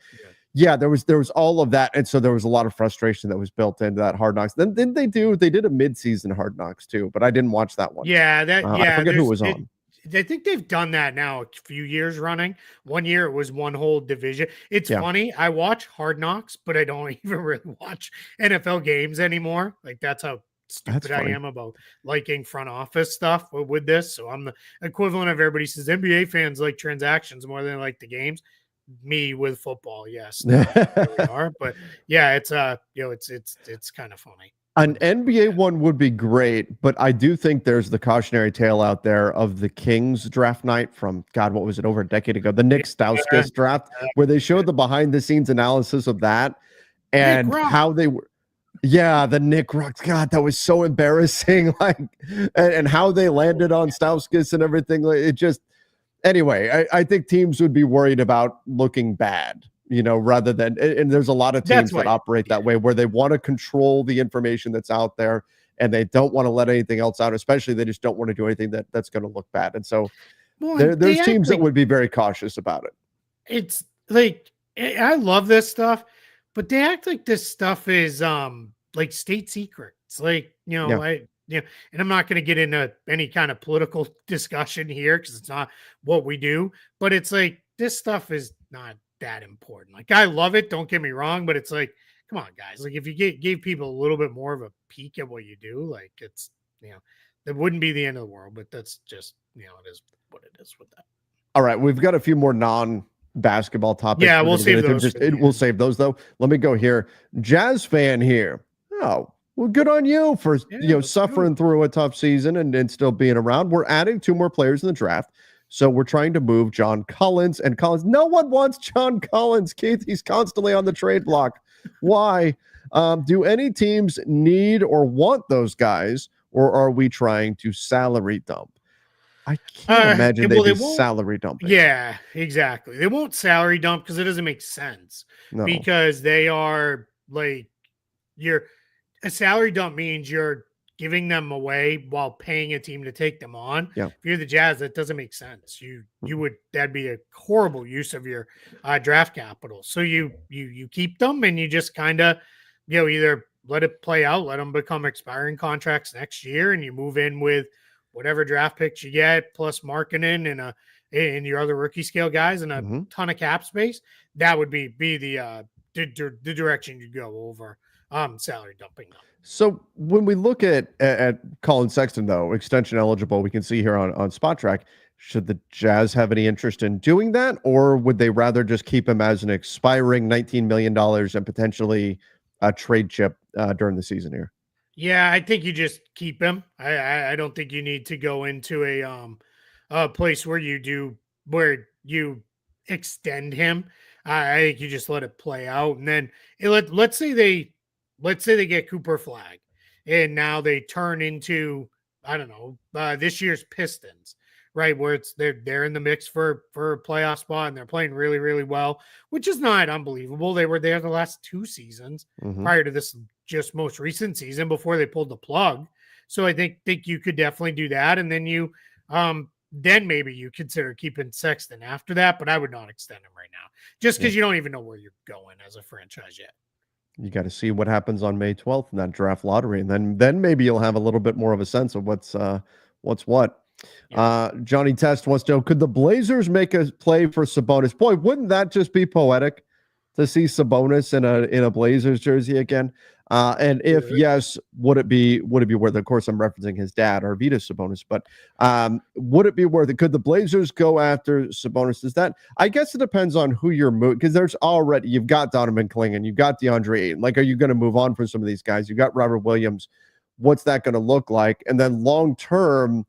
yeah, there was all of that, and so there was a lot of frustration that was built into that Hard Knocks. Then they did a midseason Hard Knocks too, but I didn't watch that one. Yeah, I forget who was on. I think they've done that now a few years running. One year it was one whole division. It's Yeah. funny. I watch Hard Knocks, but I don't even really watch NFL games anymore. Like that's how That's stupid I funny. am about liking front office stuff with this. So I'm the equivalent of everybody says NBA fans like transactions more than like the games. Me with football, yes, here we are. But yeah, it's it's kind of funny. An NBA one would be great, but I do think there's the cautionary tale out there of the Kings draft night from God, what was it, over a decade ago? The Knicks Stauskas draft, where they showed the behind the scenes analysis of that and how they were. Yeah, the Nick Rocks. God, that was so embarrassing. Like, and how they landed on Stauskas and everything. It just. Anyway, I think teams would be worried about looking bad, rather than, and there's a lot of teams that operate that way where they want to control the information that's out there and they don't want to let anything else out, especially they just don't want to do anything that's going to look bad. And so there's teams that would be very cautious about it. It's like, I love this stuff, but they act like this stuff is like state secret. It's like, and I'm not going to get into any kind of political discussion here because it's not what we do, but it's like this stuff is not that important. Like I love it, don't get me wrong, but it's like, come on, guys. Like if you gave people a little bit more of a peek at what you do, like it's that wouldn't be the end of the world, but that's just it is what it is with that. All right, we've got a few more non-basketball topics. Yeah, we'll save those. We'll save those though. Let me go here. Jazz fan here. Oh. Well, good on you for suffering through a tough season and still being around. We're adding 2 more players in the draft. So we're trying to move John Collins. And Collins, no one wants John Collins, Keith. He's constantly on the trade block. Why? Do any teams need or want those guys, or are we trying to salary dump? I can't imagine they'd be salary dumping. Yeah, exactly. They won't salary dump because it doesn't make sense. No. Because they are like a salary dump means you're giving them away while paying a team to take them on. Yeah. If you're the Jazz, that doesn't make sense. That'd be a horrible use of your draft capital. So you keep them and you just kind of, either let it play out, let them become expiring contracts next year, and you move in with whatever draft picks you get plus marketing and your other rookie scale guys and a ton of cap space. That would be the direction you go over. Salary dumping them. So when we look at Colin Sexton, though, extension eligible, we can see here on Spot Track, should the Jazz have any interest in doing that, or would they rather just keep him as an expiring $19 million and potentially a trade chip during the season here? Yeah, I think you just keep him. I don't think you need to go into a place where you extend him. I think you just let it play out, and then let's say they get Cooper Flag, and now they turn into this year's Pistons, right? Where they're in the mix for a playoff spot, and they're playing really, really well, which is not unbelievable. They were there the last 2 seasons prior to this just most recent season before they pulled the plug. So I think you could definitely do that, and then then maybe you consider keeping Sexton after that, but I would not extend him right now, just because you don't even know where you're going as a franchise yet. You got to see what happens on May 12th in that draft lottery, and then maybe you'll have a little bit more of a sense of what's what. Yeah. Johnny Test wants to know, could the Blazers make a play for Sabonis? Boy, wouldn't that just be poetic to see Sabonis in a Blazers jersey again? And if yes, would it be worth it? Of course, I'm referencing his dad, Arvydas Sabonis, but would it be worth it? Could the Blazers go after Sabonis? Is that, I guess it depends on who you're moving, because you've got Donovan Clingan, you've got DeAndre Ayton. Like, are you going to move on from some of these guys? You've got Robert Williams. What's that going to look like? And then long term,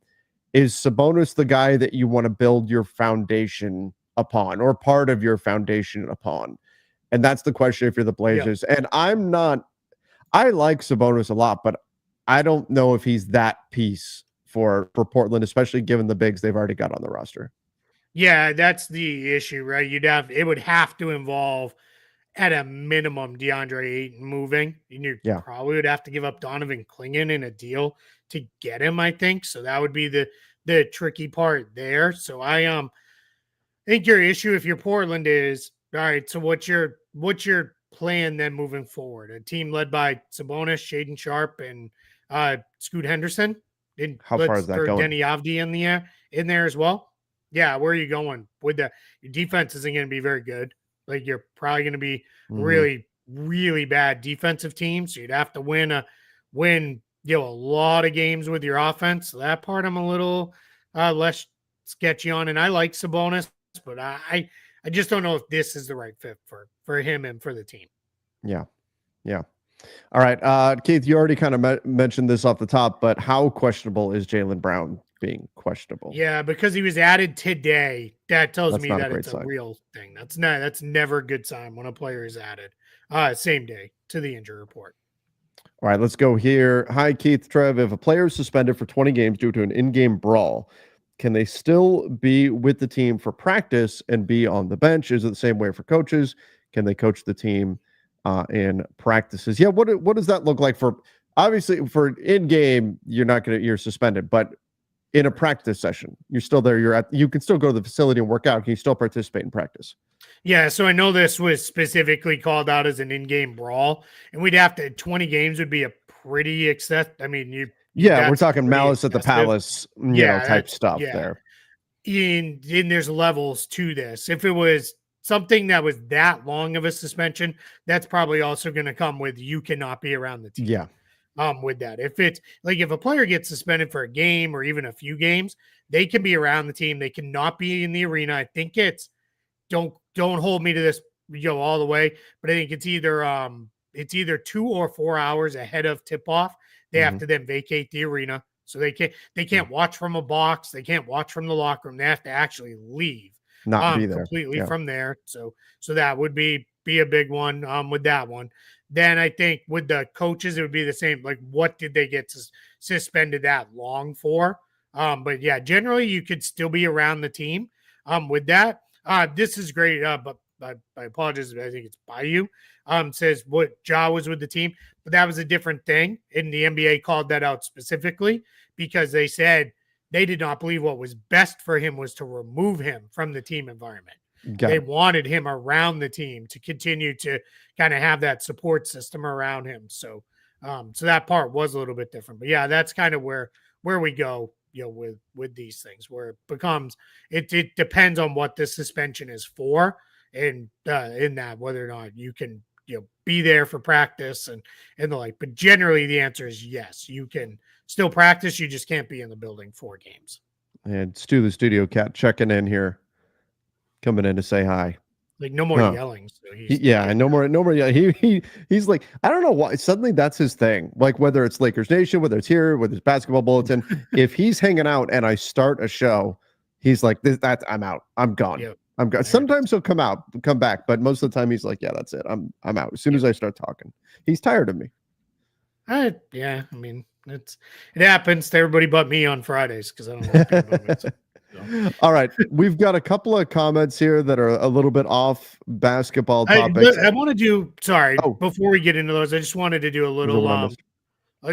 is Sabonis the guy that you want to build your foundation upon, or part of your foundation upon? And that's the question if you're the Blazers. Yeah. And I like Sabonis a lot, but I don't know if he's that piece for Portland, especially given the bigs they've already got on the roster. Yeah, that's the issue, right? It would have to involve at a minimum DeAndre Ayton moving. And you probably would have to give up Donovan Clingan in a deal to get him, I think. So that would be the tricky part there. So I think your issue if you're Portland is, all right, so what's your plan then moving forward? A team led by Sabonis, Shaedon Sharpe, and Scoot Henderson. And how far is that going? Denny Avdija in there as well. Yeah, where are you going with that? Your defense isn't going to be very good. Like, you're probably going to be really, really bad defensive team. So you'd have to win a lot of games with your offense. So that part I'm a little less sketchy on. And I like Sabonis, but I just don't know if this is the right fit for him and for the team. Yeah. All right. Keith, you already kind of mentioned this off the top, but how questionable is Jaylen Brown being questionable? Yeah, because he was added today. That tells me that it's a real thing. That's never a good sign when a player is added same day to the injury report. All right, let's go here. Hi, Keith, Trev. If a player is suspended for 20 games due to an in-game brawl, can they still be with the team for practice and be on the bench? Is it the same way for coaches? Can they coach the team in practices? Yeah, what does that look like for, obviously for in-game, you're suspended, but in a practice session, you're still there. You can still go to the facility and work out. Can you still participate in practice? Yeah, so I know this was specifically called out as an in-game brawl, and we'd have to 20 games would be a pretty excess. I mean, we're talking Malice at the Palace, type stuff there. And there's levels to this. If it was something that was that long of a suspension, that's probably also going to come with you cannot be around the team. Yeah. With that, if it's like if a player gets suspended for a game or even a few games, they can be around the team. They cannot be in the arena. I think it's don't hold me to this all the way, but I think it's either 2 or 4 hours ahead of tip off. They have to then vacate the arena, so they can't watch from a box. They can't watch from the locker room. They have to actually leave, not be there completely from there. So that would be a big one with that one. Then I think with the coaches, it would be the same. Like, what did they get suspended that long for? But yeah, generally you could still be around the team with that. This is great, but I apologize. I think it's Bayou says what Ja was with the team, but that was a different thing. And the NBA called that out specifically because they said they did not believe what was best for him was to remove him from the team environment. They wanted him around the team to continue to kind of have that support system around him. So that part was a little bit different. But yeah, that's kind of where we go, with these things, where it becomes it depends on what the suspension is for, and in that whether or not you can be there for practice and the like. But generally, the answer is yes, you can still practice. You just can't be in the building for games. And Stu, the studio cat, checking in here. Coming in to say hi. Like, no more yelling. So no more. Yeah, he's like, I don't know why. Suddenly, that's his thing. Like, whether it's Lakers Nation, whether it's here, whether it's Basketball Bulletin, if he's hanging out and I start a show, he's like, I'm out. I'm gone. Yep. I'm gone. Sometimes he'll come back, but most of the time he's like, yeah, that's it. I'm out. As soon as I start talking, he's tired of me. Yeah, I mean, it happens to everybody but me on Fridays because I don't know. All right, we've got a couple of comments here that are a little bit off basketball topics. I want to do before we get into those, I just wanted to do a little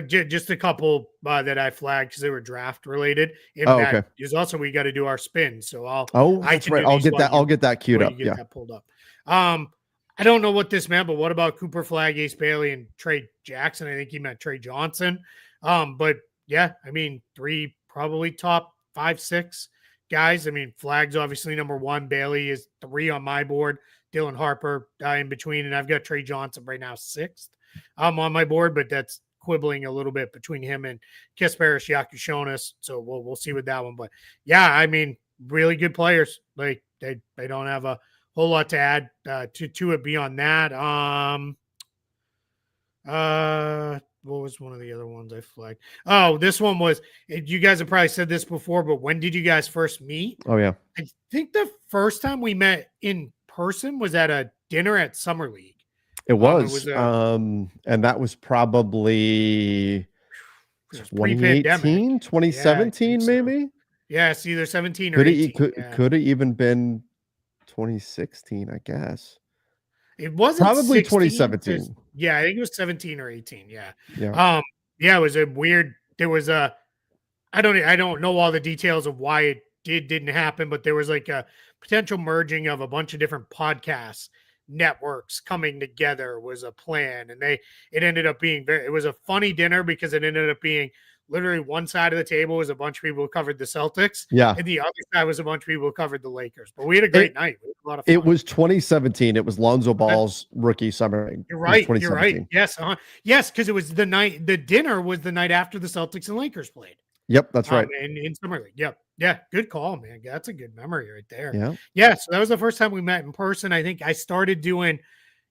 just a couple that I flagged because they were draft related. And that is also we got to do our spin. So that's right. I'll get that queued up. That pulled up. I don't know what this meant, but what about Cooper Flagg, Ace Bailey, and Trey Jackson? I think he meant Trey Johnson. But yeah, I mean, 3 probably top 5, 6 guys. I mean, Flagg's obviously number 1. Bailey is 3 on my board. Dylan Harper in between, and I've got Trey Johnson right now 6th. on my board, but that's quibbling a little bit between him and Kasparis Yakushonis. So we'll see with that one. But yeah, I mean, really good players. Like they don't have a whole lot to add to it beyond that. What was one of the other ones I flagged? Oh, this one was, you guys have probably said this before, but when did you guys first meet? Oh, yeah. I think the first time we met in person was at a dinner at Summer League. It was and that was probably 2018, 2017, maybe. Yeah, it's either 17 or 18. Could have even been 2016, I guess. It wasn't probably 2017. Yeah, I think it was 17 or 18. Yeah. Yeah. Yeah, it was a weird. There was a. I don't know all the details of why it didn't happen, but there was like a potential merging of a bunch of different podcasts networks coming together was a plan, and it ended up being it was a funny dinner because it ended up being literally one side of the table was a bunch of people who covered the Celtics, and the other side was a bunch of people who covered the Lakers. But we had a great night. We had a lot of fun. It was 2017. It was Lonzo Ball's rookie summer. You're right. You're right. Yes, yes, because it was the night. The dinner was the night after the Celtics and Lakers played. Yep, that's right. In Summer League. Yep. Yeah, good call, man. That's a good memory right there. Yeah. Yeah, so that was the first time we met in person. I think I started doing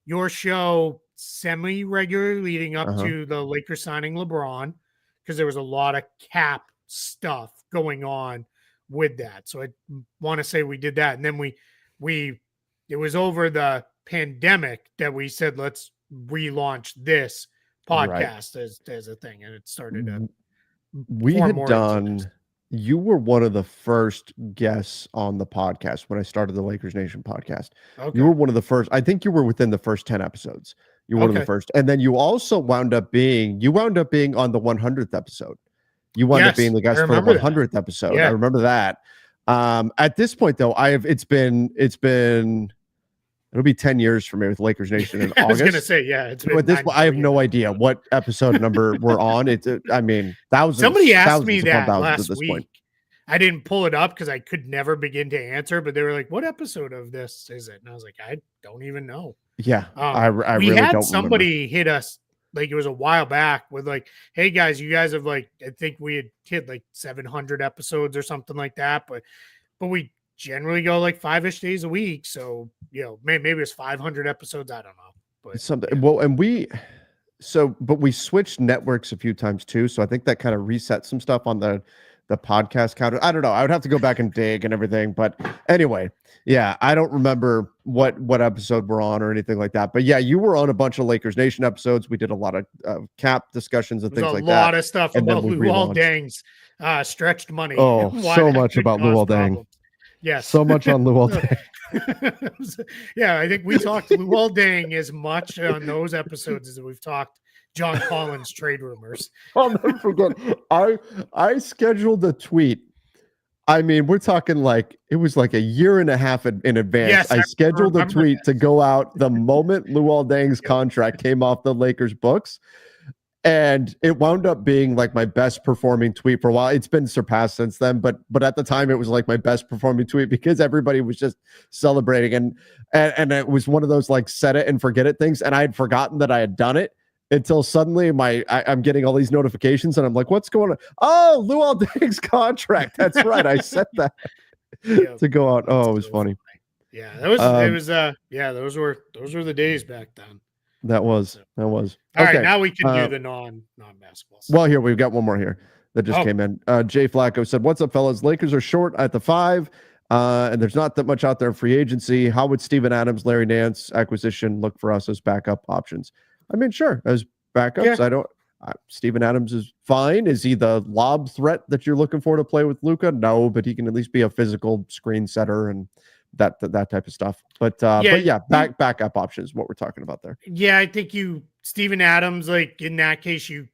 your show semi-regularly leading up to the Lakers signing LeBron, because there was a lot of cap stuff going on with that. So I want to say we did that. And then it was over the pandemic that we said, let's relaunch this podcast as a thing. And it started to we had done, you were one of the first guests on the podcast when I started the Lakers Nation podcast. Okay. You were one of the first. I think you were within the first 10 episodes. You were one of the first. And then you also wound up being on the 100th episode. You wound up being the guest for the 100th episode. Yeah. I remember that. At this point though, it'll be 10 years for me with Lakers Nation in August. I was going to say, yeah. It's at this point, I have no idea what episode number we're on. I mean, thousands. Somebody asked me that last week. Point. I didn't pull it up because I could never begin to answer, but they were like, what episode of this is it? And I was like, I don't even know. Yeah. I really don't remember. Somebody hit us, like it was a while back, with like, hey guys, you guys have like, I think we had hit like 700 episodes or something like that. But we generally go like 5-ish days a week. So, maybe it's 500 episodes. I don't know. But something. Yeah. Well, but we switched networks a few times too. So I think that kind of reset some stuff on the podcast counter. I don't know. I would have to go back and dig and everything. But anyway, yeah, I don't remember what episode we're on or anything like that. But yeah, you were on a bunch of Lakers Nation episodes. We did a lot of cap discussions and things like that. A lot of stuff about Luol Deng's stretched money. Oh, so much about Luol Deng. Yes. So much on Luol Deng. Yeah, I think we talked Luol Deng as much on those episodes as we've talked John Collins trade rumors. I'll never forget. I scheduled a tweet. I mean, we're talking like it was like a year and a half in advance. Yes, I scheduled a tweet to go out the moment Luol Deng's contract came off the Lakers books. And it wound up being like my best performing tweet for a while. It's been surpassed since then, but at the time it was like my best performing tweet because everybody was just celebrating and it was one of those like set it and forget it things. And I had forgotten that I had done it until suddenly I'm getting all these notifications and I'm like, what's going on? Oh, Luol Deng's contract. That's right. I set that to go out. Oh, it was funny. Yeah, those were the days back then. That was. All right, now we can do the non-basketball stuff. Well, here we've got one more here that just came in. Jay Flacco said, "What's up, fellas? Lakers are short at the 5, and there's not that much out there in free agency. How would Steven Adams, Larry Nance acquisition look for us as backup options?" I mean, sure, as backups. Yeah. Steven Adams is fine. Is he the lob threat that you're looking for to play with Luka? No, but he can at least be a physical screen setter and that type of stuff. But backup options, what we're talking about there. Yeah, I think Steven Adams, like in that case, you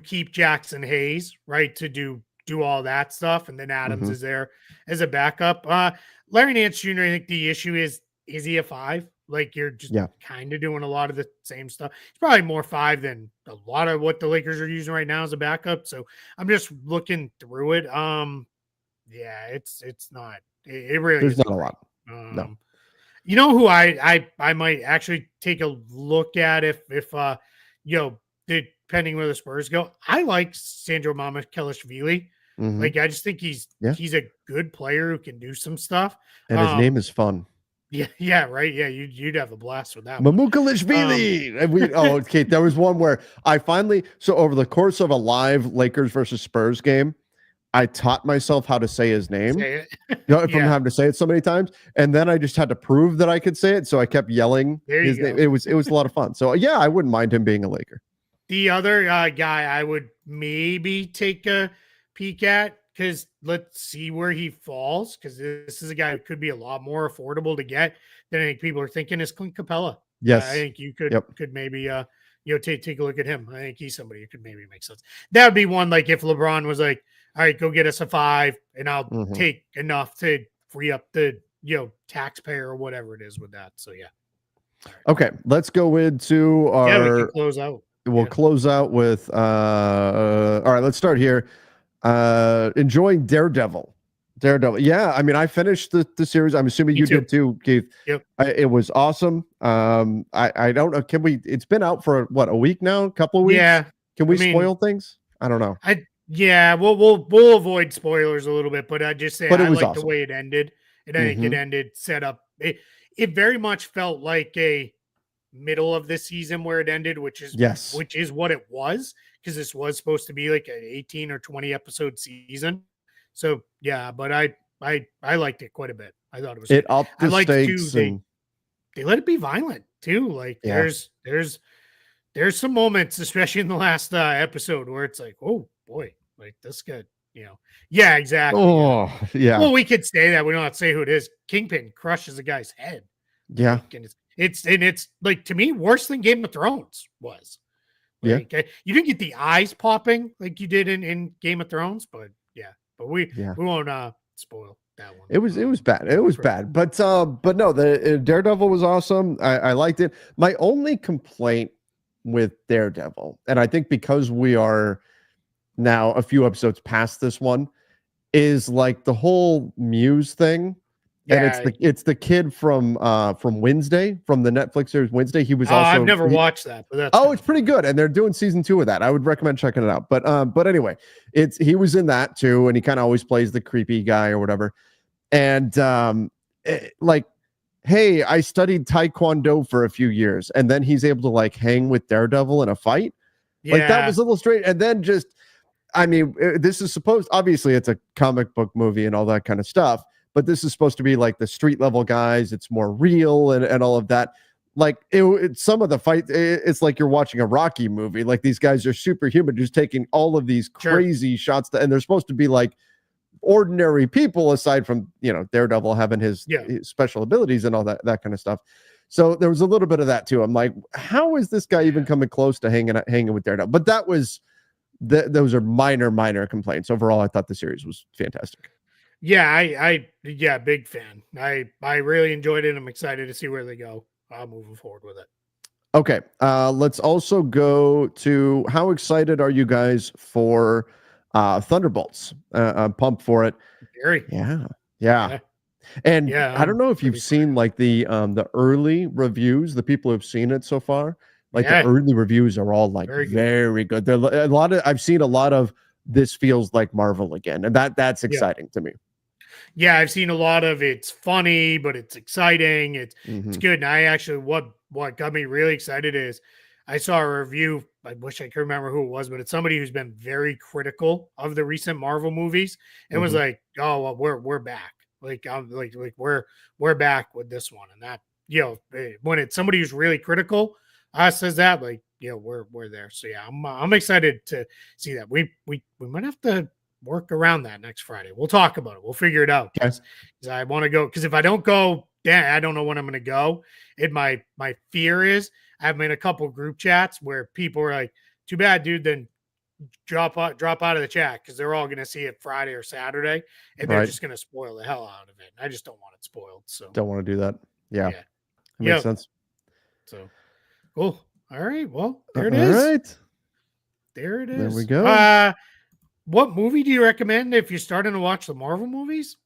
keep Jackson Hayes, right, to do all that stuff, and then Adams is there as a backup. Larry Nance Jr., I think the issue is he a 5? Like you're just kind of doing a lot of the same stuff. It's probably more 5 than a lot of what the Lakers are using right now as a backup. So I'm just looking through it. Yeah, it's not. It really there's not a lot. No. You know who I might actually take a look at if depending where the Spurs go, I like Sandro Mamukelashvili. Like, I just think he's a good player who can do some stuff. And his name is fun. Yeah, right. Yeah, you'd have a blast with that. Mamukelashvili. Okay. There was one where I finally, so over the course of a live Lakers versus Spurs game, I taught myself how to say his name. Say it. From having to say it so many times, and then I just had to prove that I could say it, so I kept yelling his name. It was a lot of fun. So yeah, I wouldn't mind him being a Laker. The other guy I would maybe take a peek at, because let's see where he falls, because this is a guy who could be a lot more affordable to get than I think people are thinking, is Clint Capella. Yes. I think you could maybe take a look at him. I think he's somebody who could maybe make sense. That would be one, like if LeBron was like, all right, go get us a 5 and I'll take enough to free up the taxpayer or whatever it is with that. So yeah. Right. Okay, let's go into our we can close out. We'll close out with all right, let's start here. Enjoying Daredevil. Yeah, I mean, I finished the series. I'm assuming you did too, Keith. Yep. It was awesome. I don't know. It's been out for what, a week now? A couple of weeks? Yeah. Can we spoil things? I don't know. We'll avoid spoilers a little bit, but I just say I like awesome. The way it ended. And I think it ended set up. It very much felt like a middle of the season where it ended, which is what it was, because this was supposed to be like an 18 or 20 episode season. So yeah, but I liked it quite a bit. I thought it was. I liked stakes too. They let it be violent too. Like there's some moments, especially in the last episode, where it's like, oh boy, like this guy, yeah, exactly. Oh yeah. Well, we could say that. We don't have to say who it is. Kingpin crushes a guy's head. Yeah, like, and it's like, to me, worse than Game of Thrones was. Like, you didn't get the eyes popping like you did in Game of Thrones, but we won't spoil that one. It was bad. It was bad. But no, the Daredevil was awesome. I liked it. My only complaint with Daredevil, and I think because we are now a few episodes past this one, is like the whole Muse thing. Yeah, and it's the kid from Wednesday, from the Netflix series Wednesday. He was also. I've never watched that, but that's it's pretty good, and they're doing season 2 of that. I would recommend checking it out. But anyway, he was in that too, and he kind of always plays the creepy guy or whatever. And hey, I studied Taekwondo for a few years, and then he's able to like hang with Daredevil in a fight. Yeah. Like that was a little strange, and then just, I mean, this is obviously it's a comic book movie and all that kind of stuff. But this is supposed to be like the street level guys. It's more real and all of that. Like some of the fight, it's like you're watching a Rocky movie. Like these guys are superhuman, just taking all of these crazy shots, and they're supposed to be like ordinary people, aside from Daredevil having his special abilities and all that kind of stuff. So there was a little bit of that too. I'm like, how is this guy even coming close to hanging with Daredevil? But that was those are minor complaints. Overall, I thought the series was fantastic. Yeah, I big fan. I really enjoyed it. I'm excited to see where they go moving forward with it. Okay, let's also go to how excited are you guys for Thunderbolts? I'm pumped for it. Very. Yeah. And I don't know if you've seen like the early reviews, the people who've seen it so far. Like the early reviews are all like very good. I've seen a lot of this feels like Marvel again, and that's exciting to me. Yeah, I've seen a lot of it's funny, but it's exciting. It's good. And I actually, what got me really excited is I saw a review. I wish I could remember who it was, but it's somebody who's been very critical of the recent Marvel movies and was like, "Oh, well, we're back. Like I'm like we're back with this one." And that, when it's somebody who's really critical says that, like, we're there. So yeah, I'm excited to see that. We might have to work around that next Friday. We'll talk about it. We'll figure it out. Because I want to go. Because if I don't go, I don't know when I'm going to go. My fear is I'm in a couple group chats where people are like, "Too bad, dude." Then drop out of the chat because they're all going to see it Friday or Saturday, and they're just going to spoil the hell out of it. And I just don't want it spoiled. So don't want to do that. Yeah. Makes sense. So cool. All right. Well, there it is. All right. There it is. There we go. What movie do you recommend if you're starting to watch the Marvel movies?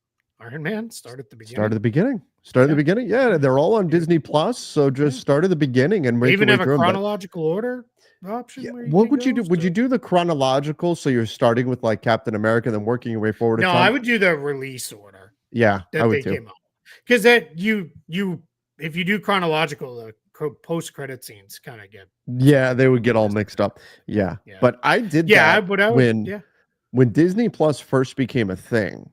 Iron Man, start at the beginning. Start at the beginning. Yeah, they're all on Disney Plus. So just start at the beginning and they make even your way have a through them. chronological order option. Yeah. Where What would you go, do? Would you do the chronological? So you're starting with like Captain America, then working your way forward. No, I would do the release order. Yeah, that I would they too. came out, because that if you do chronological, the post credit scenes kind of get they would get all mixed up. Yeah. But I did that when Disney Plus first became a thing.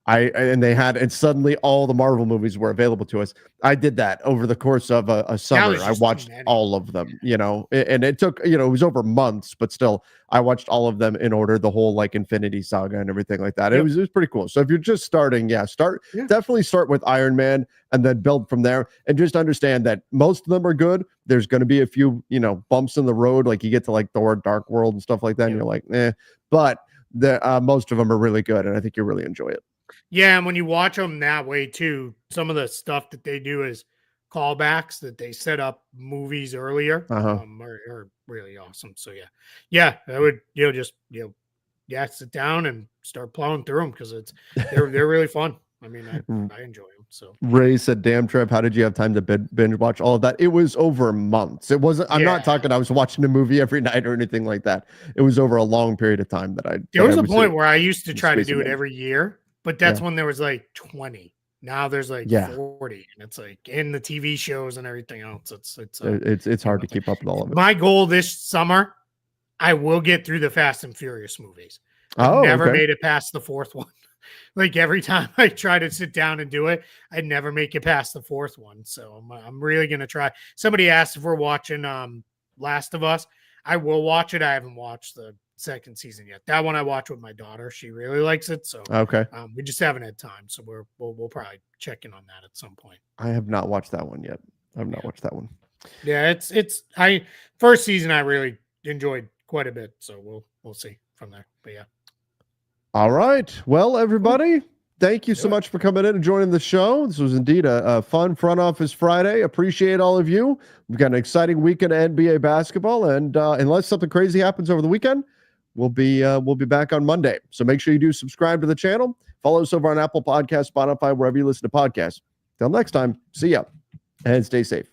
And suddenly all the Marvel movies were available to us. I did that over the course of a summer. I watched all of them, and it took, it was over months, but still I watched all of them in order, the whole like Infinity Saga and everything like that. It was pretty cool. So if you're just starting, definitely start with Iron Man and then build from there, and just understand that most of them are good. There's going to be a few, bumps in the road. Like you get to like Thor, Dark World and stuff like that. And you're like, but most of them are really good. And I think you'll really enjoy it. Yeah, and when you watch them that way too, some of the stuff that they do is callbacks that they set up movies earlier are really awesome. So I would just sit down and start plowing through them, because they're really fun. I mean, I enjoy them. So Ray said, "Damn, Trev, how did you have time to binge watch all of that?" It was over months. It wasn't. I'm not talking. I was watching a movie every night or anything like that. It was over a long period of time that I. There was a point where I used to try to do it every year. But that's when there was like 20. Now there's like 40, and it's like in the TV shows and everything else. It's hard to keep up with all of it. My goal this summer, I will get through the Fast and Furious movies. I've never made it past the fourth one. Like every time I try to sit down and do it, I never make it past the fourth one. So I'm really gonna try. Somebody asked if we're watching Last of Us. I will watch it. I haven't watched the second season yet. That one I watch with my daughter. She really likes it. So we just haven't had time. So we'll probably check in on that at some point. I have not watched that one yet. I've not watched that one. Yeah, first season I really enjoyed quite a bit. So we'll see from there. But yeah. All right. Well, everybody, thank you so much for coming in and joining the show. This was indeed a fun Front Office Friday. Appreciate all of you. We've got an exciting weekend of NBA basketball, and unless something crazy happens over the weekend, we'll be back on Monday. So make sure you do subscribe to the channel. Follow us over on Apple Podcasts, Spotify, wherever you listen to podcasts. Till next time, see ya and stay safe.